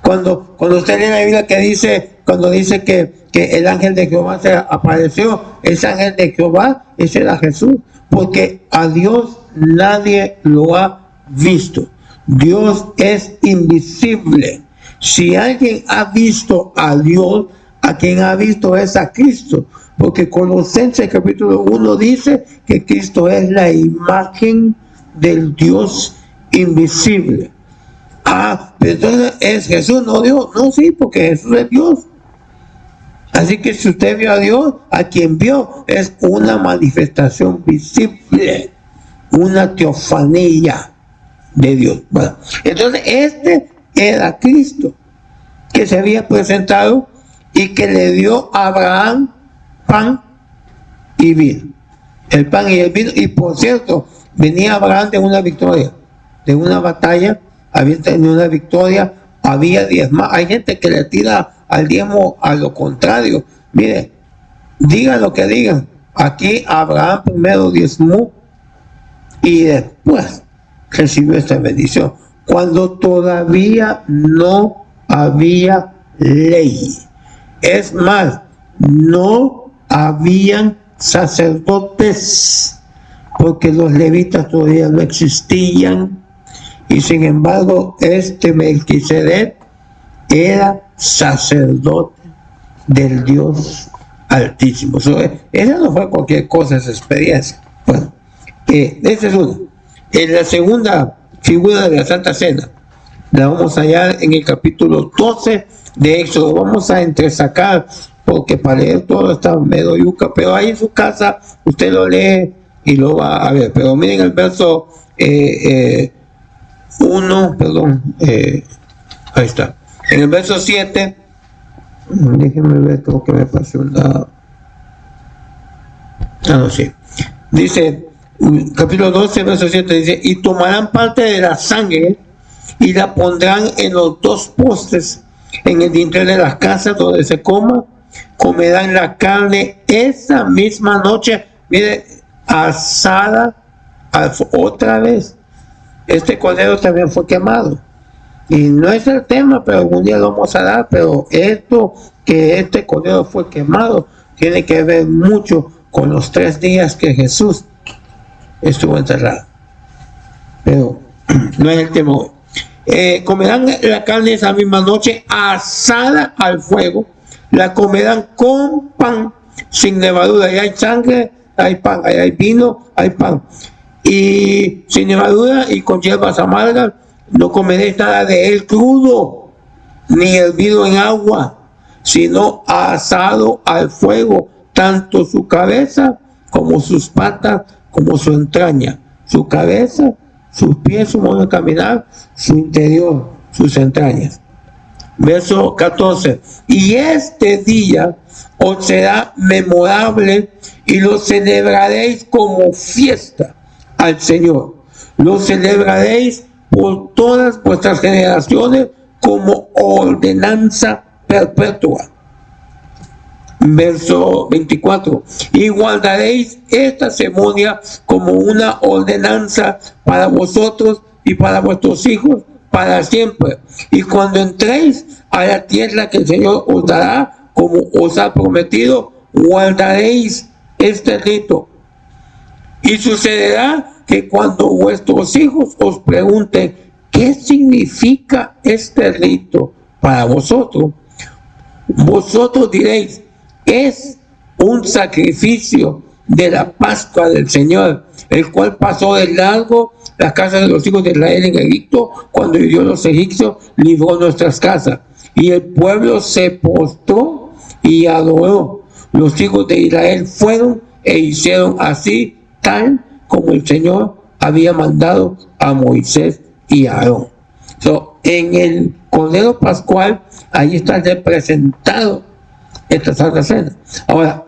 Cuando usted lee la Biblia que dice, cuando dice que el ángel de Jehová se apareció, ese ángel de Jehová, ese era Jesús, porque a Dios nadie lo ha visto. Dios es invisible. Si alguien ha visto a Dios, a quien ha visto es a Cristo, porque Colosenses capítulo 1 dice que Cristo es la imagen del Dios invisible. Pero entonces es Jesús, no Dios. No, sí, porque Jesús es Dios. Así que si usted vio a Dios, a quien vio es una manifestación visible, una teofanía de Dios. Bueno, entonces este era Cristo que se había presentado y que le dio a Abraham pan y vino. El pan y el vino. Y por cierto, venía Abraham de una victoria, de una batalla, había tenido una victoria, había diezmado. Hay gente que le tira al diezmo a lo contrario. Mire, digan lo que digan, aquí Abraham primero diezmó y después recibió esta bendición, cuando todavía no había ley. Es más, no habían sacerdotes, porque los levitas todavía no existían, y sin embargo este Melquisedec era sacerdote del Dios Altísimo. Esa no fue cualquier cosa, esa experiencia. Bueno, esa es una. En la segunda figura de la Santa Cena la vamos a hallar en el capítulo 12 de Éxodo. Vamos a entresacar, porque para leer todo está medio yuca, pero ahí en su casa usted lo lee y lo va a ver. Pero miren el verso 1, ahí está. En el verso 7, déjenme ver, creo que me pasó una... sí. Dice, capítulo 12, verso 7, dice, y tomarán parte de la sangre y la pondrán en los dos postes, en el dintel de las casas donde se coma, comerán la carne esa misma noche, mire, asada otra vez. Este cordero también fue quemado. Y no es el tema, pero algún día lo vamos a dar, pero esto, que este cordero fue quemado, tiene que ver mucho con los 3 días que Jesús estuvo enterrado. Pero no es el tema hoy. Comerán la carne esa misma noche, asada al fuego, la comerán con pan, sin levadura. Y hay sangre, hay pan, hay vino, hay pan. Y sin levadura y con hierbas amargas, no comeréis nada de él crudo, ni hervido en agua, sino asado al fuego, tanto su cabeza como sus patas, como su entraña, su cabeza, sus pies, su modo de caminar, su interior, sus entrañas. Verso 14, y este día os será memorable y lo celebraréis como fiesta al Señor. Lo celebraréis por todas vuestras generaciones como ordenanza perpetua. Verso 24, y guardaréis esta ceremonia como una ordenanza para vosotros y para vuestros hijos para siempre. Y cuando entréis a la tierra que el Señor os dará, como os ha prometido, guardaréis este rito. Y sucederá que cuando vuestros hijos os pregunten qué significa este rito para vosotros, vosotros diréis, es un sacrificio de la Pascua del Señor, el cual pasó de largo las casas de los hijos de Israel en Egipto, cuando hirió a los egipcios, libró nuestras casas. Y el pueblo se postró y adoró. Los hijos de Israel fueron e hicieron así, tal como el Señor había mandado a Moisés y a Aarón. En el Cordero Pascual, ahí está representado esta Santa Cena. Ahora,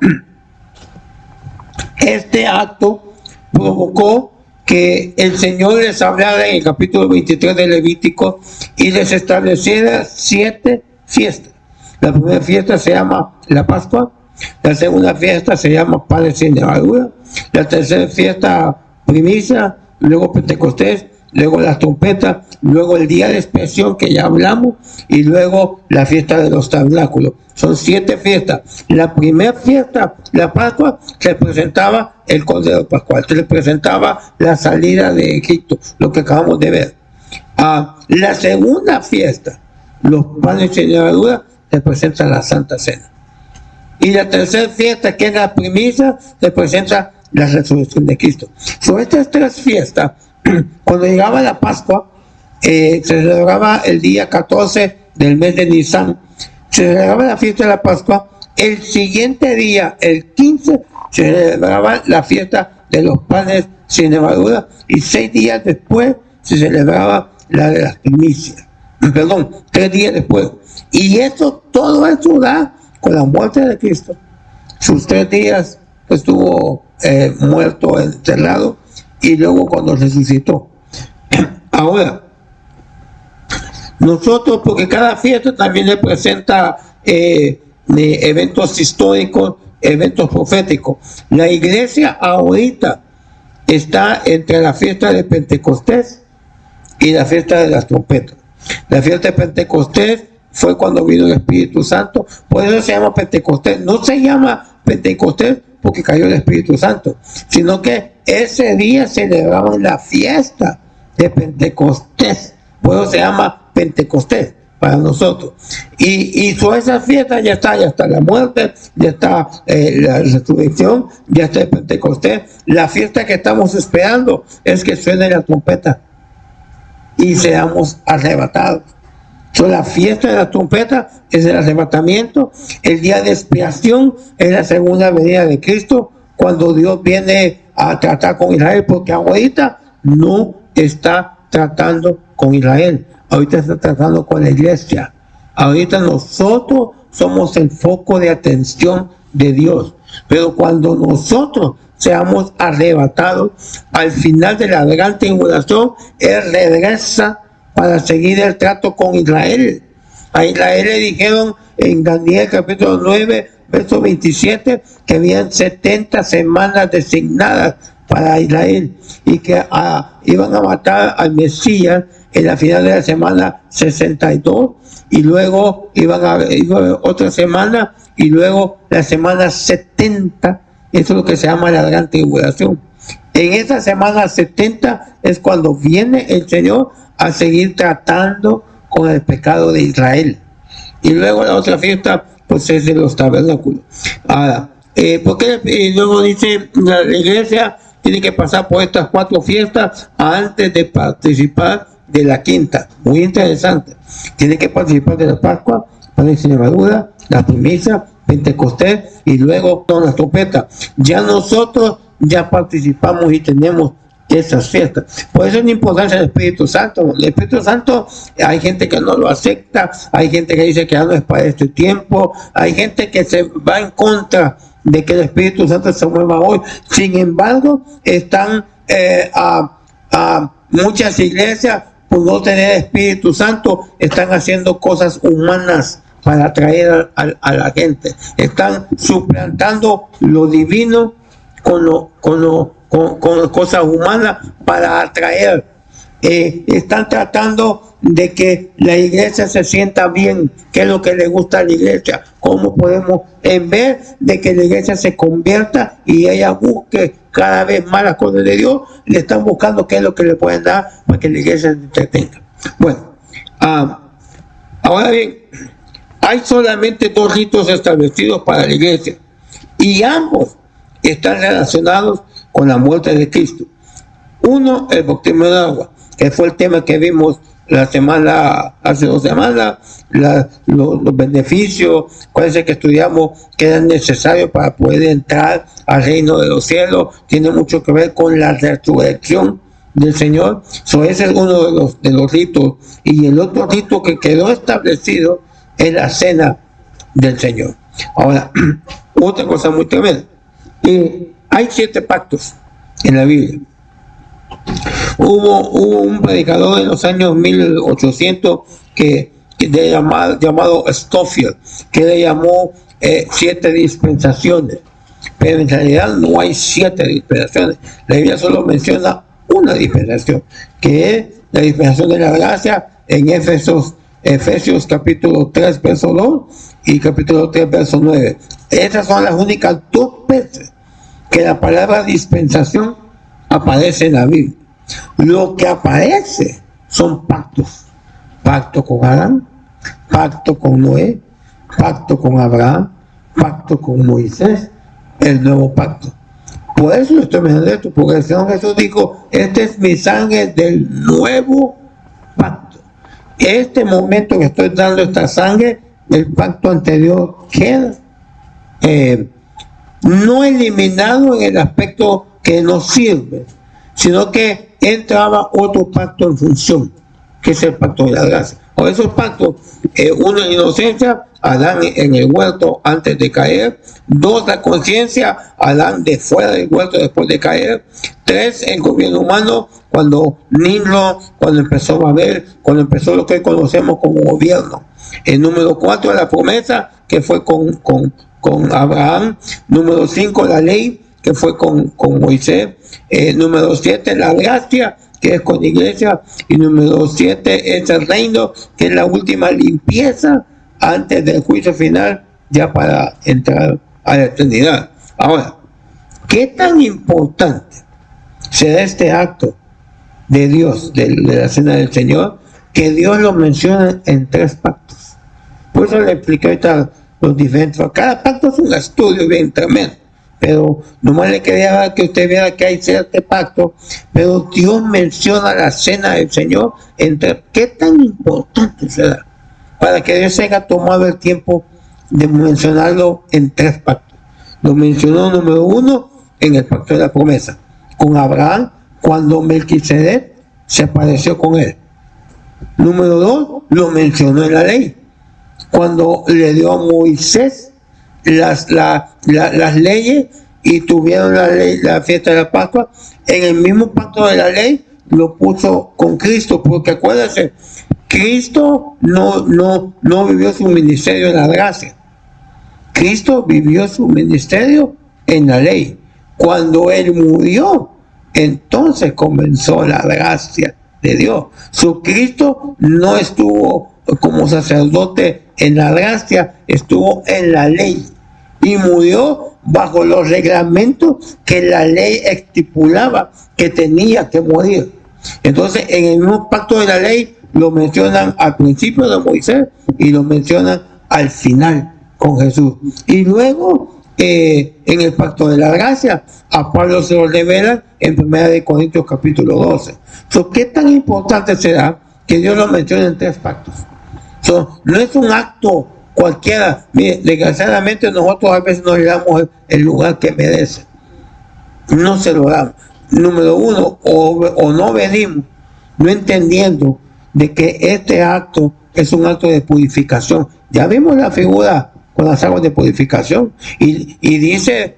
este acto provocó que el Señor les hablara en el capítulo 23 de Levítico y les estableciera 7 fiestas. La primera fiesta se llama la Pascua, la segunda fiesta se llama Panes sin levadura, la tercera fiesta primicia, luego Pentecostés, luego las trompetas, luego el día de expiación que ya hablamos, y luego la fiesta de los tabernáculos. Son 7 fiestas. La primera fiesta, la Pascua, representaba el Cordero Pascual, representaba la salida de Egipto, lo que acabamos de ver. La segunda fiesta, los panes sin levadura, representan la Santa Cena. Y la tercera fiesta, que es la primicia, representa la resurrección de Cristo. Sobre estas 3 fiestas, cuando llegaba la Pascua, se celebraba el día 14 del mes de Nisan, se celebraba la fiesta de la Pascua el siguiente día, el 15, se celebraba la fiesta de los panes sin levadura y 6 días después se celebraba la de las primicias. Perdón, 3 días después. Y eso, todo eso da con la muerte de Cristo. Sus 3 días estuvo muerto, enterrado, y luego cuando resucitó. Ahora, nosotros, porque cada fiesta también representa eventos históricos, eventos proféticos. La iglesia ahorita está entre la fiesta de Pentecostés y la fiesta de las trompetas. La fiesta de Pentecostés fue cuando vino el Espíritu Santo, por eso se llama Pentecostés. No se llama Pentecostés porque cayó el Espíritu Santo, sino que ese día celebraban la fiesta de Pentecostés, por eso se llama Pentecostés para nosotros. Y toda esa fiesta ya está la muerte, ya está la resurrección, ya está el Pentecostés. La fiesta que estamos esperando es que suene la trompeta y seamos arrebatados. La fiesta de la trompeta es el arrebatamiento. El día de expiación es la segunda venida de Cristo, cuando Dios viene a tratar con Israel, porque ahorita no está tratando con Israel, ahorita está tratando con la iglesia. Ahorita nosotros somos el foco de atención de Dios, pero cuando nosotros seamos arrebatados al final de la gran tribulación, Él regresa para seguir el trato con Israel. A Israel le dijeron en Daniel capítulo 9, verso 27, que habían 70 semanas designadas para Israel y que iban a matar al Mesías en la final de la semana 62, y luego iba a haber otra semana, y luego la semana 70. Eso es lo que se llama la gran tribulación. En esa semana 70 es cuando viene el Señor a seguir tratando con el pecado de Israel. Y luego la otra fiesta, pues es de los tabernáculos. Ahora, y luego dice, la iglesia tiene que pasar por estas 4 fiestas antes de participar de la quinta. Muy interesante. Tiene que participar de la Pascua, panes sin levadura, la primicia, Pentecostés, y luego con las trompetas. Ya nosotros ya participamos y tenemos esas fiestas. Por eso es la importancia del Espíritu Santo. El Espíritu Santo, hay gente que no lo acepta, hay gente que dice que ya no es para este tiempo, hay gente que se va en contra de que el Espíritu Santo se mueva hoy. Sin embargo, están muchas iglesias, por no tener Espíritu Santo, están haciendo cosas humanas para atraer a la gente. Están suplantando lo divino con cosas humanas para atraer. Están tratando de que la iglesia se sienta bien, qué es lo que le gusta a la iglesia, cómo podemos, en vez de que la iglesia se convierta y ella busque cada vez más las cosas de Dios, le están buscando qué es lo que le pueden dar para que la iglesia se entretenga. Bueno, ahora bien, hay solamente 2 ritos establecidos para la iglesia, y ambos están relacionados con la muerte de Cristo. Uno, el bautismo de agua, que fue el tema que vimos hace 2 semanas, los beneficios, cuáles que estudiamos que eran necesarios para poder entrar al reino de los cielos. Tiene mucho que ver con la resurrección del Señor. Ese es uno de los ritos. Y el otro rito que quedó establecido es la cena del Señor. Ahora, otra cosa muy tremenda. Hay 7 pactos en la Biblia. Hubo un predicador en los años 1800 llamado Scofield, que le llamó 7 dispensaciones, pero en realidad no hay 7 dispensaciones. La Biblia solo menciona una dispensación, que es la dispensación de la gracia en Efesios capítulo 3 verso 2 y capítulo 3 verso 9. Esas son las únicas 2 veces que la palabra dispensación aparece en la Biblia. Lo que aparece son pactos. Pacto con Adán, pacto con Noé, pacto con Abraham, pacto con Moisés, el nuevo pacto. Por eso estoy mencionando esto, porque el Señor Jesús dijo, este es mi sangre del nuevo pacto. Este momento que estoy dando esta sangre, el pacto anterior queda. no eliminado en el aspecto que nos sirve, sino que entraba otro pacto en función, que es el pacto de la gracia. O esos pactos, uno en inocencia, Adán en el huerto antes de caer; 2, la conciencia, Adán de fuera del huerto después de caer; 3, el gobierno humano, cuando Nimrod, cuando empezó Babel, cuando empezó lo que hoy conocemos como gobierno. El número 4, la promesa, que fue con Abraham. Número 5, la ley, que fue con Moisés. Número 7, la gracia, que es con la iglesia. Y número 7 es el reino, que es la última limpieza antes del juicio final, ya para entrar a la eternidad. Ahora, ¿qué tan importante será este acto de Dios, de la cena del Señor, que Dios lo menciona en 3 pactos? Por eso le expliqué ahorita los diferentes. Cada pacto es un estudio bien tremendo, pero nomás le quería que usted viera que hay cierto pacto, pero Dios menciona la cena del Señor entre. ¿Qué tan importante será para que Dios haya tomado el tiempo de mencionarlo en 3 pactos? Lo mencionó, número 1, en el pacto de la promesa, con Abraham, cuando Melquisedec se apareció con él. Número 2, lo mencionó en la ley, cuando le dio a Moisés las leyes y tuvieron la fiesta de la Pascua. En el mismo pacto de la ley lo puso con Cristo, porque acuérdense, Cristo no vivió su ministerio en la gracia. Cristo vivió su ministerio en la ley. Cuando Él murió, entonces comenzó la gracia de Dios. Su Cristo no estuvo como sacerdote en la gracia, estuvo en la ley y murió bajo los reglamentos que la ley estipulaba que tenía que morir. Entonces, en el mismo pacto de la ley lo mencionan al principio de Moisés y lo mencionan al final con Jesús. Y luego, en el pacto de la gracia, a Pablo se lo revela en 1 Corintios capítulo 12. ¿Qué tan importante será que Dios lo mencione en 3 pactos? No es un acto cualquiera. Mire, desgraciadamente nosotros a veces no le damos el lugar que merece. No se lo damos. Número 1, o no venimos, no entendiendo de que este acto es un acto de purificación. Ya vimos la figura con las aguas de purificación. Y dice,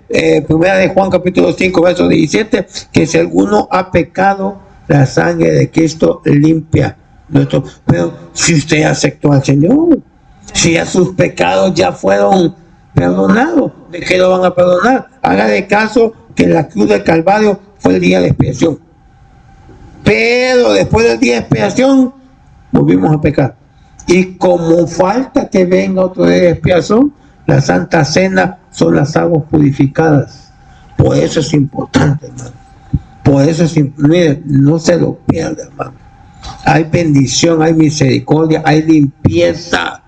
1 de Juan capítulo 5, verso 17, que si alguno ha pecado, la sangre de Cristo limpia. Pero si usted aceptó al Señor, si ya sus pecados ya fueron perdonados, ¿de qué lo van a perdonar? Haga de caso que la cruz del Calvario fue el día de expiación, pero después del día de expiación volvimos a pecar, y como falta que venga otro día de expiación, la Santa Cena son las aguas purificadas. Por eso es importante, hermano. Por eso es, mire, no se lo pierda, hermano. Hay bendición, hay misericordia, hay limpieza.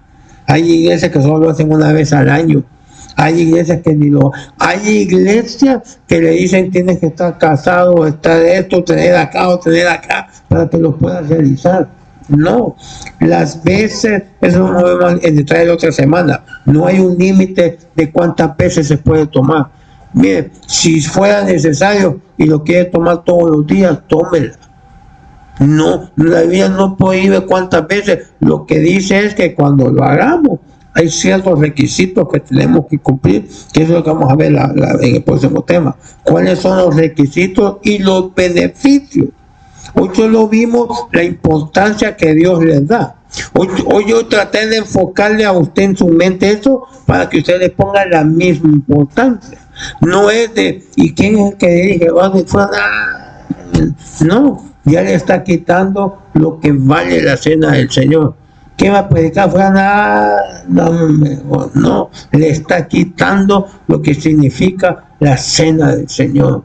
Hay iglesias que solo lo hacen una vez al año. Hay iglesias que ni lo... Hay iglesias que le dicen tienes que estar casado, estar esto, tener acá o tener acá, para que lo puedas realizar. No, las veces, eso lo vemos en detalle de la otra semana, no hay un límite de cuántas veces se puede tomar. Mire, si fuera necesario y lo quiere tomar todos los días, tómela. No, la Biblia no prohíbe cuántas veces. Lo que dice es que cuando lo hagamos hay ciertos requisitos que tenemos que cumplir, que es lo que vamos a ver en el próximo tema. ¿Cuáles son los requisitos y los beneficios? Hoy solo vimos la importancia que Dios les da. Hoy yo traté de enfocarle a usted en su mente eso para que usted le ponga la misma importancia. No es de, ¿y quién es el que dirige? No, ya le está quitando lo que vale la cena del Señor. ¿Qué va a predicar? No, le está quitando lo que significa la cena del Señor.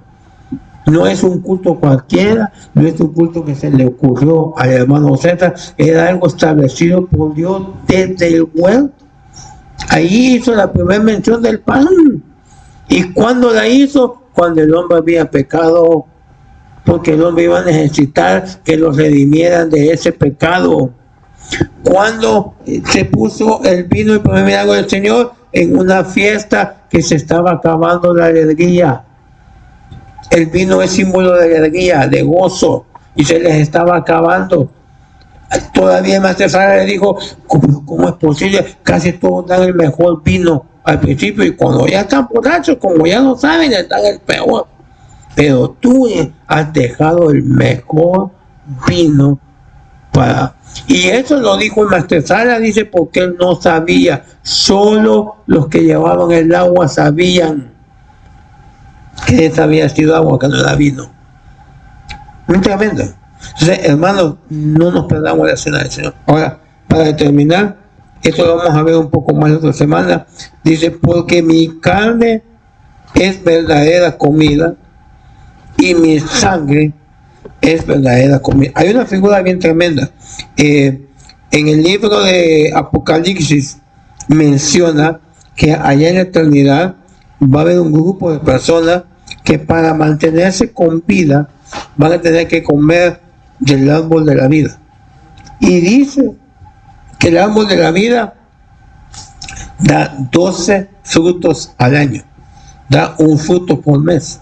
No es un culto cualquiera, no es un culto que se le ocurrió al hermano César, era algo establecido por Dios desde el huerto. Ahí hizo la primera mención del pan. ¿Y cuándo la hizo? Cuando el hombre había pecado, porque el hombre iba a necesitar que los redimieran de ese pecado. Cuando se puso el vino, el primer milagro del Señor, en una fiesta que se estaba acabando la alegría. El vino es símbolo de alegría, de gozo, y se les estaba acabando. Todavía el Maestro Sara le dijo, ¿cómo es posible? Casi todos dan el mejor vino al principio, y cuando ya están borrachos, como ya no saben, les dan el peor. Pero tú has dejado el mejor vino para... Y eso lo dijo el Maestro Sara, dice, porque él no sabía. Solo los que llevaban el agua sabían que esa había sido agua, que no era vino. Muy tremendo. Entonces, hermanos, no nos perdamos la cena del Señor. Ahora, para terminar, esto lo vamos a ver un poco más la otra semana. Dice, porque mi carne es verdadera comida y mi sangre es verdadera comida. Hay una figura bien tremenda. En el libro de Apocalipsis menciona que allá en la eternidad va a haber un grupo de personas que para mantenerse con vida van a tener que comer del árbol de la vida. Y dice que el árbol de la vida da 12 frutos al año, da un fruto por mes.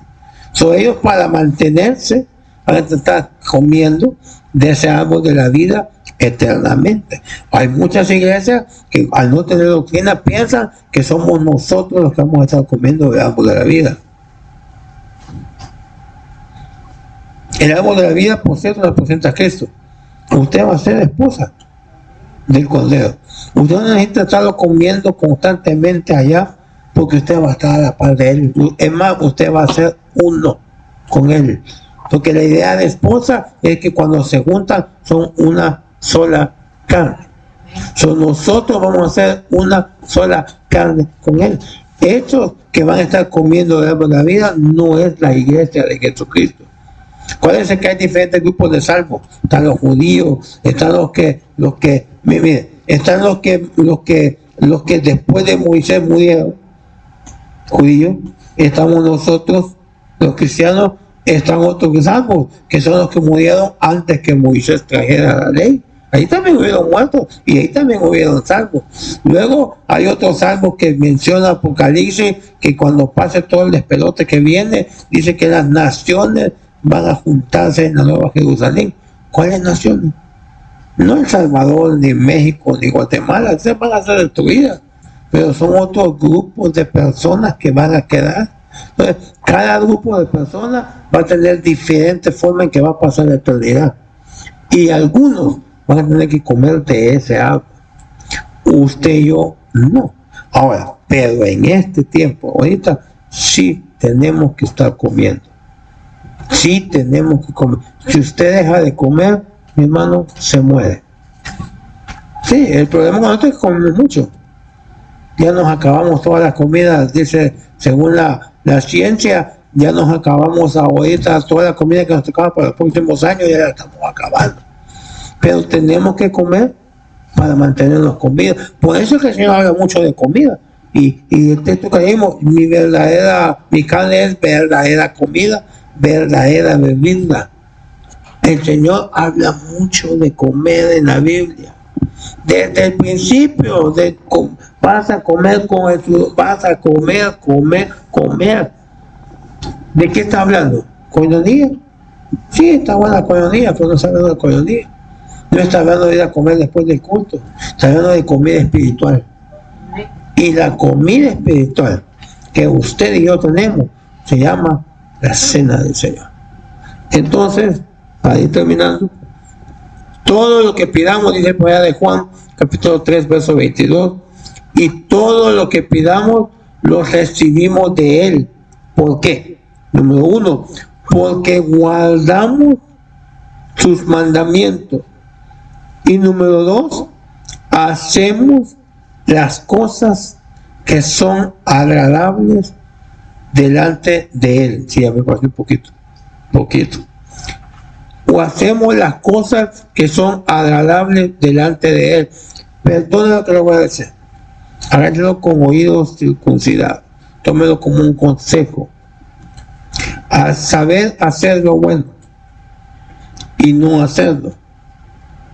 Ellos para mantenerse van a estar comiendo de ese árbol de la vida eternamente. Hay muchas iglesias que al no tener doctrina piensan que somos nosotros los que vamos a estar comiendo del árbol de la vida. El árbol de la vida, por cierto, representa a Cristo. Usted va a ser esposa del Cordero. Usted no necesita estarlo comiendo constantemente allá, porque usted va a estar a la par de él. Es más, usted va a ser uno con él. Porque la idea de esposa es que cuando se juntan son una sola carne. Nosotros vamos a ser una sola carne con él. Estos que van a estar comiendo de la vida no es la iglesia de Jesucristo. Acuérdense que hay diferentes grupos de salvos. Están los judíos, están están los que después de Moisés murieron, judíos. Estamos nosotros, los cristianos. Están otros salvos, que son los que murieron antes que Moisés trajera la ley. Ahí también hubieron muertos y ahí también hubieron salvos. Luego hay otros salvos que menciona Apocalipsis, que cuando pase todo el despelote que viene, dice que las naciones van a juntarse en la Nueva Jerusalén. ¿Cuáles naciones? No El Salvador, ni México, ni Guatemala, esas van a ser destruidas, pero son otros grupos de personas que van a quedar. Entonces, cada grupo de personas va a tener diferentes formas en que va a pasar la eternidad. Y algunos van a tener que comer de ese árbol. Usted y yo no. Ahora, pero en este tiempo, ahorita, sí tenemos que estar comiendo. Sí tenemos que comer. Si usted deja de comer, mi hermano, se muere. Sí, el problema con nosotros es que comemos mucho. Ya nos acabamos todas las comidas, dice, según la ciencia, ya nos acabamos ahorita toda la comida que nos tocaba para los próximos años, ya la estamos acabando. Pero tenemos que comer para mantenernos con vida. Por eso es que el Señor habla mucho de comida. Y el texto que leímos, mi carne es verdadera comida, verdadera bebida. El Señor habla mucho de comer en la Biblia. Desde el principio, vas a comer con el sudor, vas a comer. ¿De qué está hablando? ¿Coinonía? Sí, está buena coinonía, pero no está hablando de coinonía. No está hablando de ir a comer después del culto, está hablando de comida espiritual. Y la comida espiritual que usted y yo tenemos se llama la cena del Señor. Entonces, para ir terminando, todo lo que pidamos, dice por allá de Juan, capítulo 3, verso 22, y todo lo que pidamos lo recibimos de Él. ¿Por qué? Número 1, porque guardamos sus mandamientos. Y número 2, hacemos las cosas que son agradables delante de Él. Sí, ya me pasé un poquito. O hacemos las cosas que son agradables delante de Él. Perdona lo que le voy a decir. Háganlo con oídos circuncidados. Tómelo como un consejo. Al saber hacer lo bueno y no hacerlo,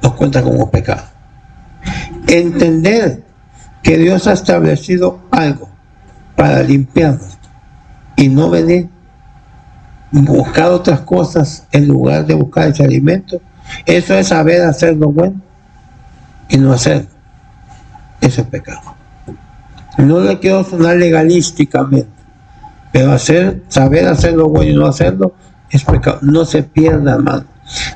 nos cuenta como pecado. Entender que Dios ha establecido algo para limpiarnos y no venir buscar otras cosas en lugar de buscar ese alimento, eso es saber hacer lo bueno y no hacerlo. Eso es pecado. No le quiero sonar legalísticamente, pero saber hacer lo bueno y no hacerlo es pecado. No se pierda, hermano.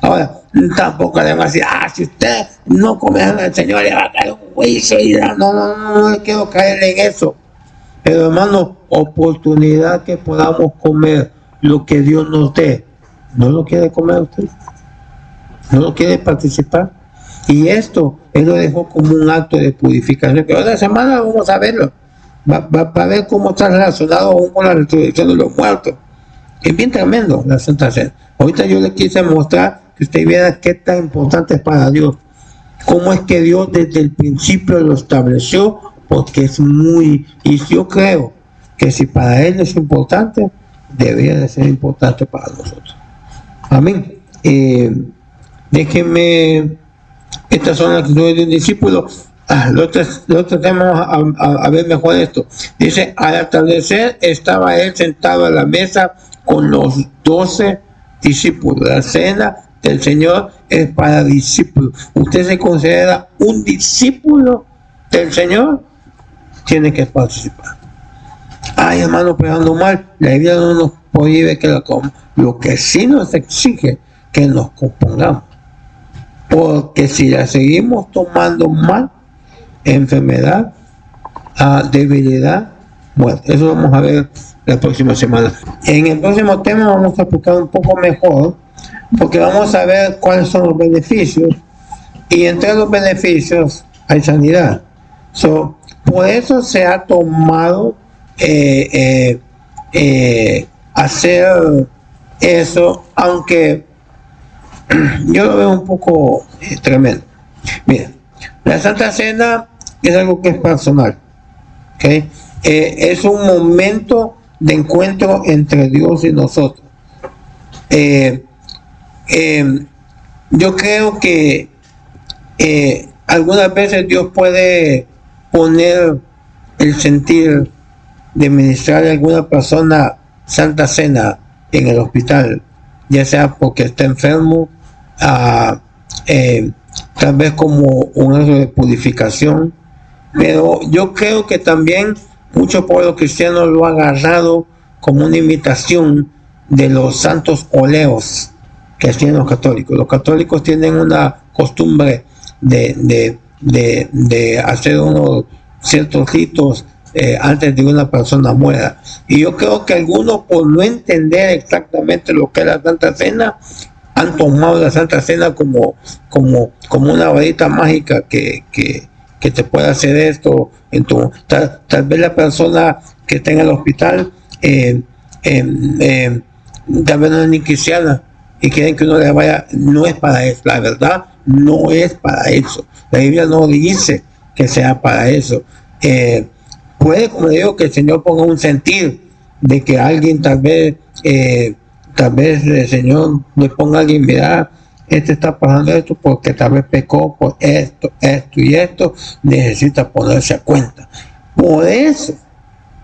Ahora, tampoco le va a decir, si usted no come al Señor le va a caer un juicio y no quiero caerle en eso. Pero hermano, oportunidad que podamos comer lo que Dios nos dé, ¿no lo quiere comer usted? ¿No lo quiere participar? Y esto, Él lo dejó como un acto de purificación, que otra semana vamos a verlo, va a ver cómo está relacionado aún con la resurrección de los muertos. Es bien tremendo la Santa Cena. Ahorita yo le quise mostrar que usted viera qué tan importante es para Dios, cómo es que Dios desde el principio lo estableció, porque es y yo creo que si para Él es importante, debería de ser importante para nosotros. Amén. Déjenme, estas son las actitudes de un discípulo. El otro tema, vamos a ver mejor esto. Dice, al atardecer estaba Él sentado a la mesa con los 12 discípulos. La cena del Señor es para discípulos. ¿Usted se considera un discípulo del Señor? Tiene que participar. Hermano, pero ando mal. La Biblia no nos prohíbe que la comamos. Lo que sí nos exige que nos compongamos. Porque si la seguimos tomando mal, enfermedad, debilidad, muerte. Eso vamos a ver la próxima semana. En el próximo tema vamos a explicar un poco mejor, porque vamos a ver cuáles son los beneficios, y entre los beneficios hay sanidad. Por eso se ha tomado hacer eso, aunque yo lo veo un poco tremendo. Mira, la Santa Cena es algo que es personal, ¿okay? Es un momento de encuentro entre Dios y nosotros. Yo creo que algunas veces Dios puede poner el sentir de ministrar a alguna persona Santa Cena en el hospital, ya sea porque está enfermo, tal vez como un acto de purificación, pero yo creo que también muchos pueblos cristianos lo han agarrado como una imitación de los santos óleos que tienen los católicos. Los católicos tienen una costumbre de hacer unos ciertos ritos antes de que una persona muera, y yo creo que algunos, por no entender exactamente lo que es la Santa Cena, han tomado la Santa Cena como una varita mágica que te puede hacer esto tal vez la persona que está en el hospital tal vez no es ni cristiana y quieren que uno le vaya. No es para eso, la verdad no es para eso. La Biblia no dice que sea para eso. Puede, como digo, que el Señor ponga un sentir de que alguien tal vez el Señor le ponga a alguien, mira, está pasando esto porque tal vez pecó por esto y esto, necesita ponerse a cuenta. Por eso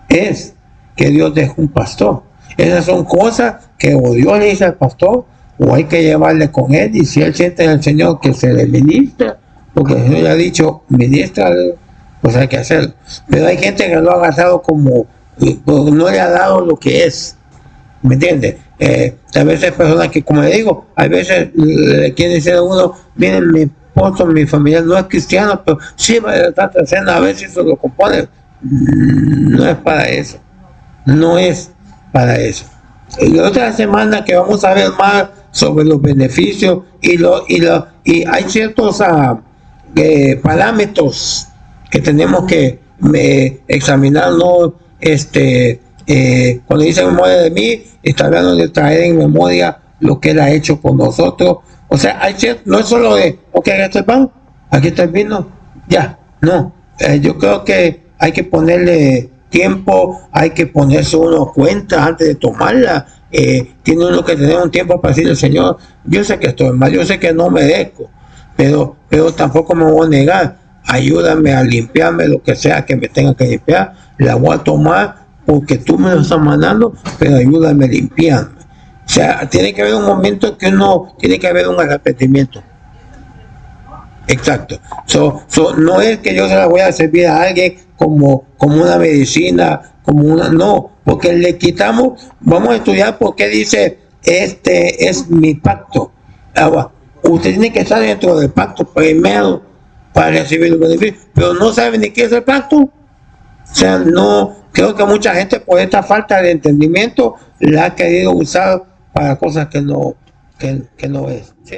es que Dios deja un pastor. Esas son cosas que o Dios le dice al pastor o hay que llevarle con él, y si él siente en el Señor que se le ministra, porque el Señor ya ha dicho, ministra, pues hay que hacerlo. Pero hay gente que lo ha agarrado como, no le ha dado lo que es, ¿me entiendes? A veces hay personas que, como le digo, a veces le quieren decir a uno, miren, mi esposo, mi familia no es cristiano, pero sí va a estar Cena, a ver si eso lo compone. No es para eso, no es para eso. La otra semana que vamos a ver más sobre los beneficios y hay ciertos parámetros que tenemos que examinar, ¿no? Cuando dice memoria de mí, está hablando de traer en memoria lo que Él ha hecho por nosotros. O sea, no es solo de, ok, aquí está el pan, aquí está el vino, ya, no. Yo creo que hay que ponerle tiempo, hay que ponerse uno cuenta antes de tomarla. Tiene uno que tener un tiempo para decirle al Señor, yo sé que estoy mal, yo sé que no merezco, pero tampoco me voy a negar ayúdame a limpiarme lo que sea que me tenga que limpiar, la voy a tomar porque tú me lo estás mandando, pero ayúdame a limpiarme. O sea, tiene que haber un momento que tiene que haber un arrepentimiento. Exacto. No es que yo se la voy a servir a alguien como una medicina, no, porque le quitamos, vamos a estudiar por qué dice, este es mi pacto. Ahora, usted tiene que estar dentro del pacto primero para recibir los beneficios, pero no sabe ni qué es el pacto. O sea, no, creo que mucha gente por esta falta de entendimiento la ha querido usar para cosas que no es. ¿Sí?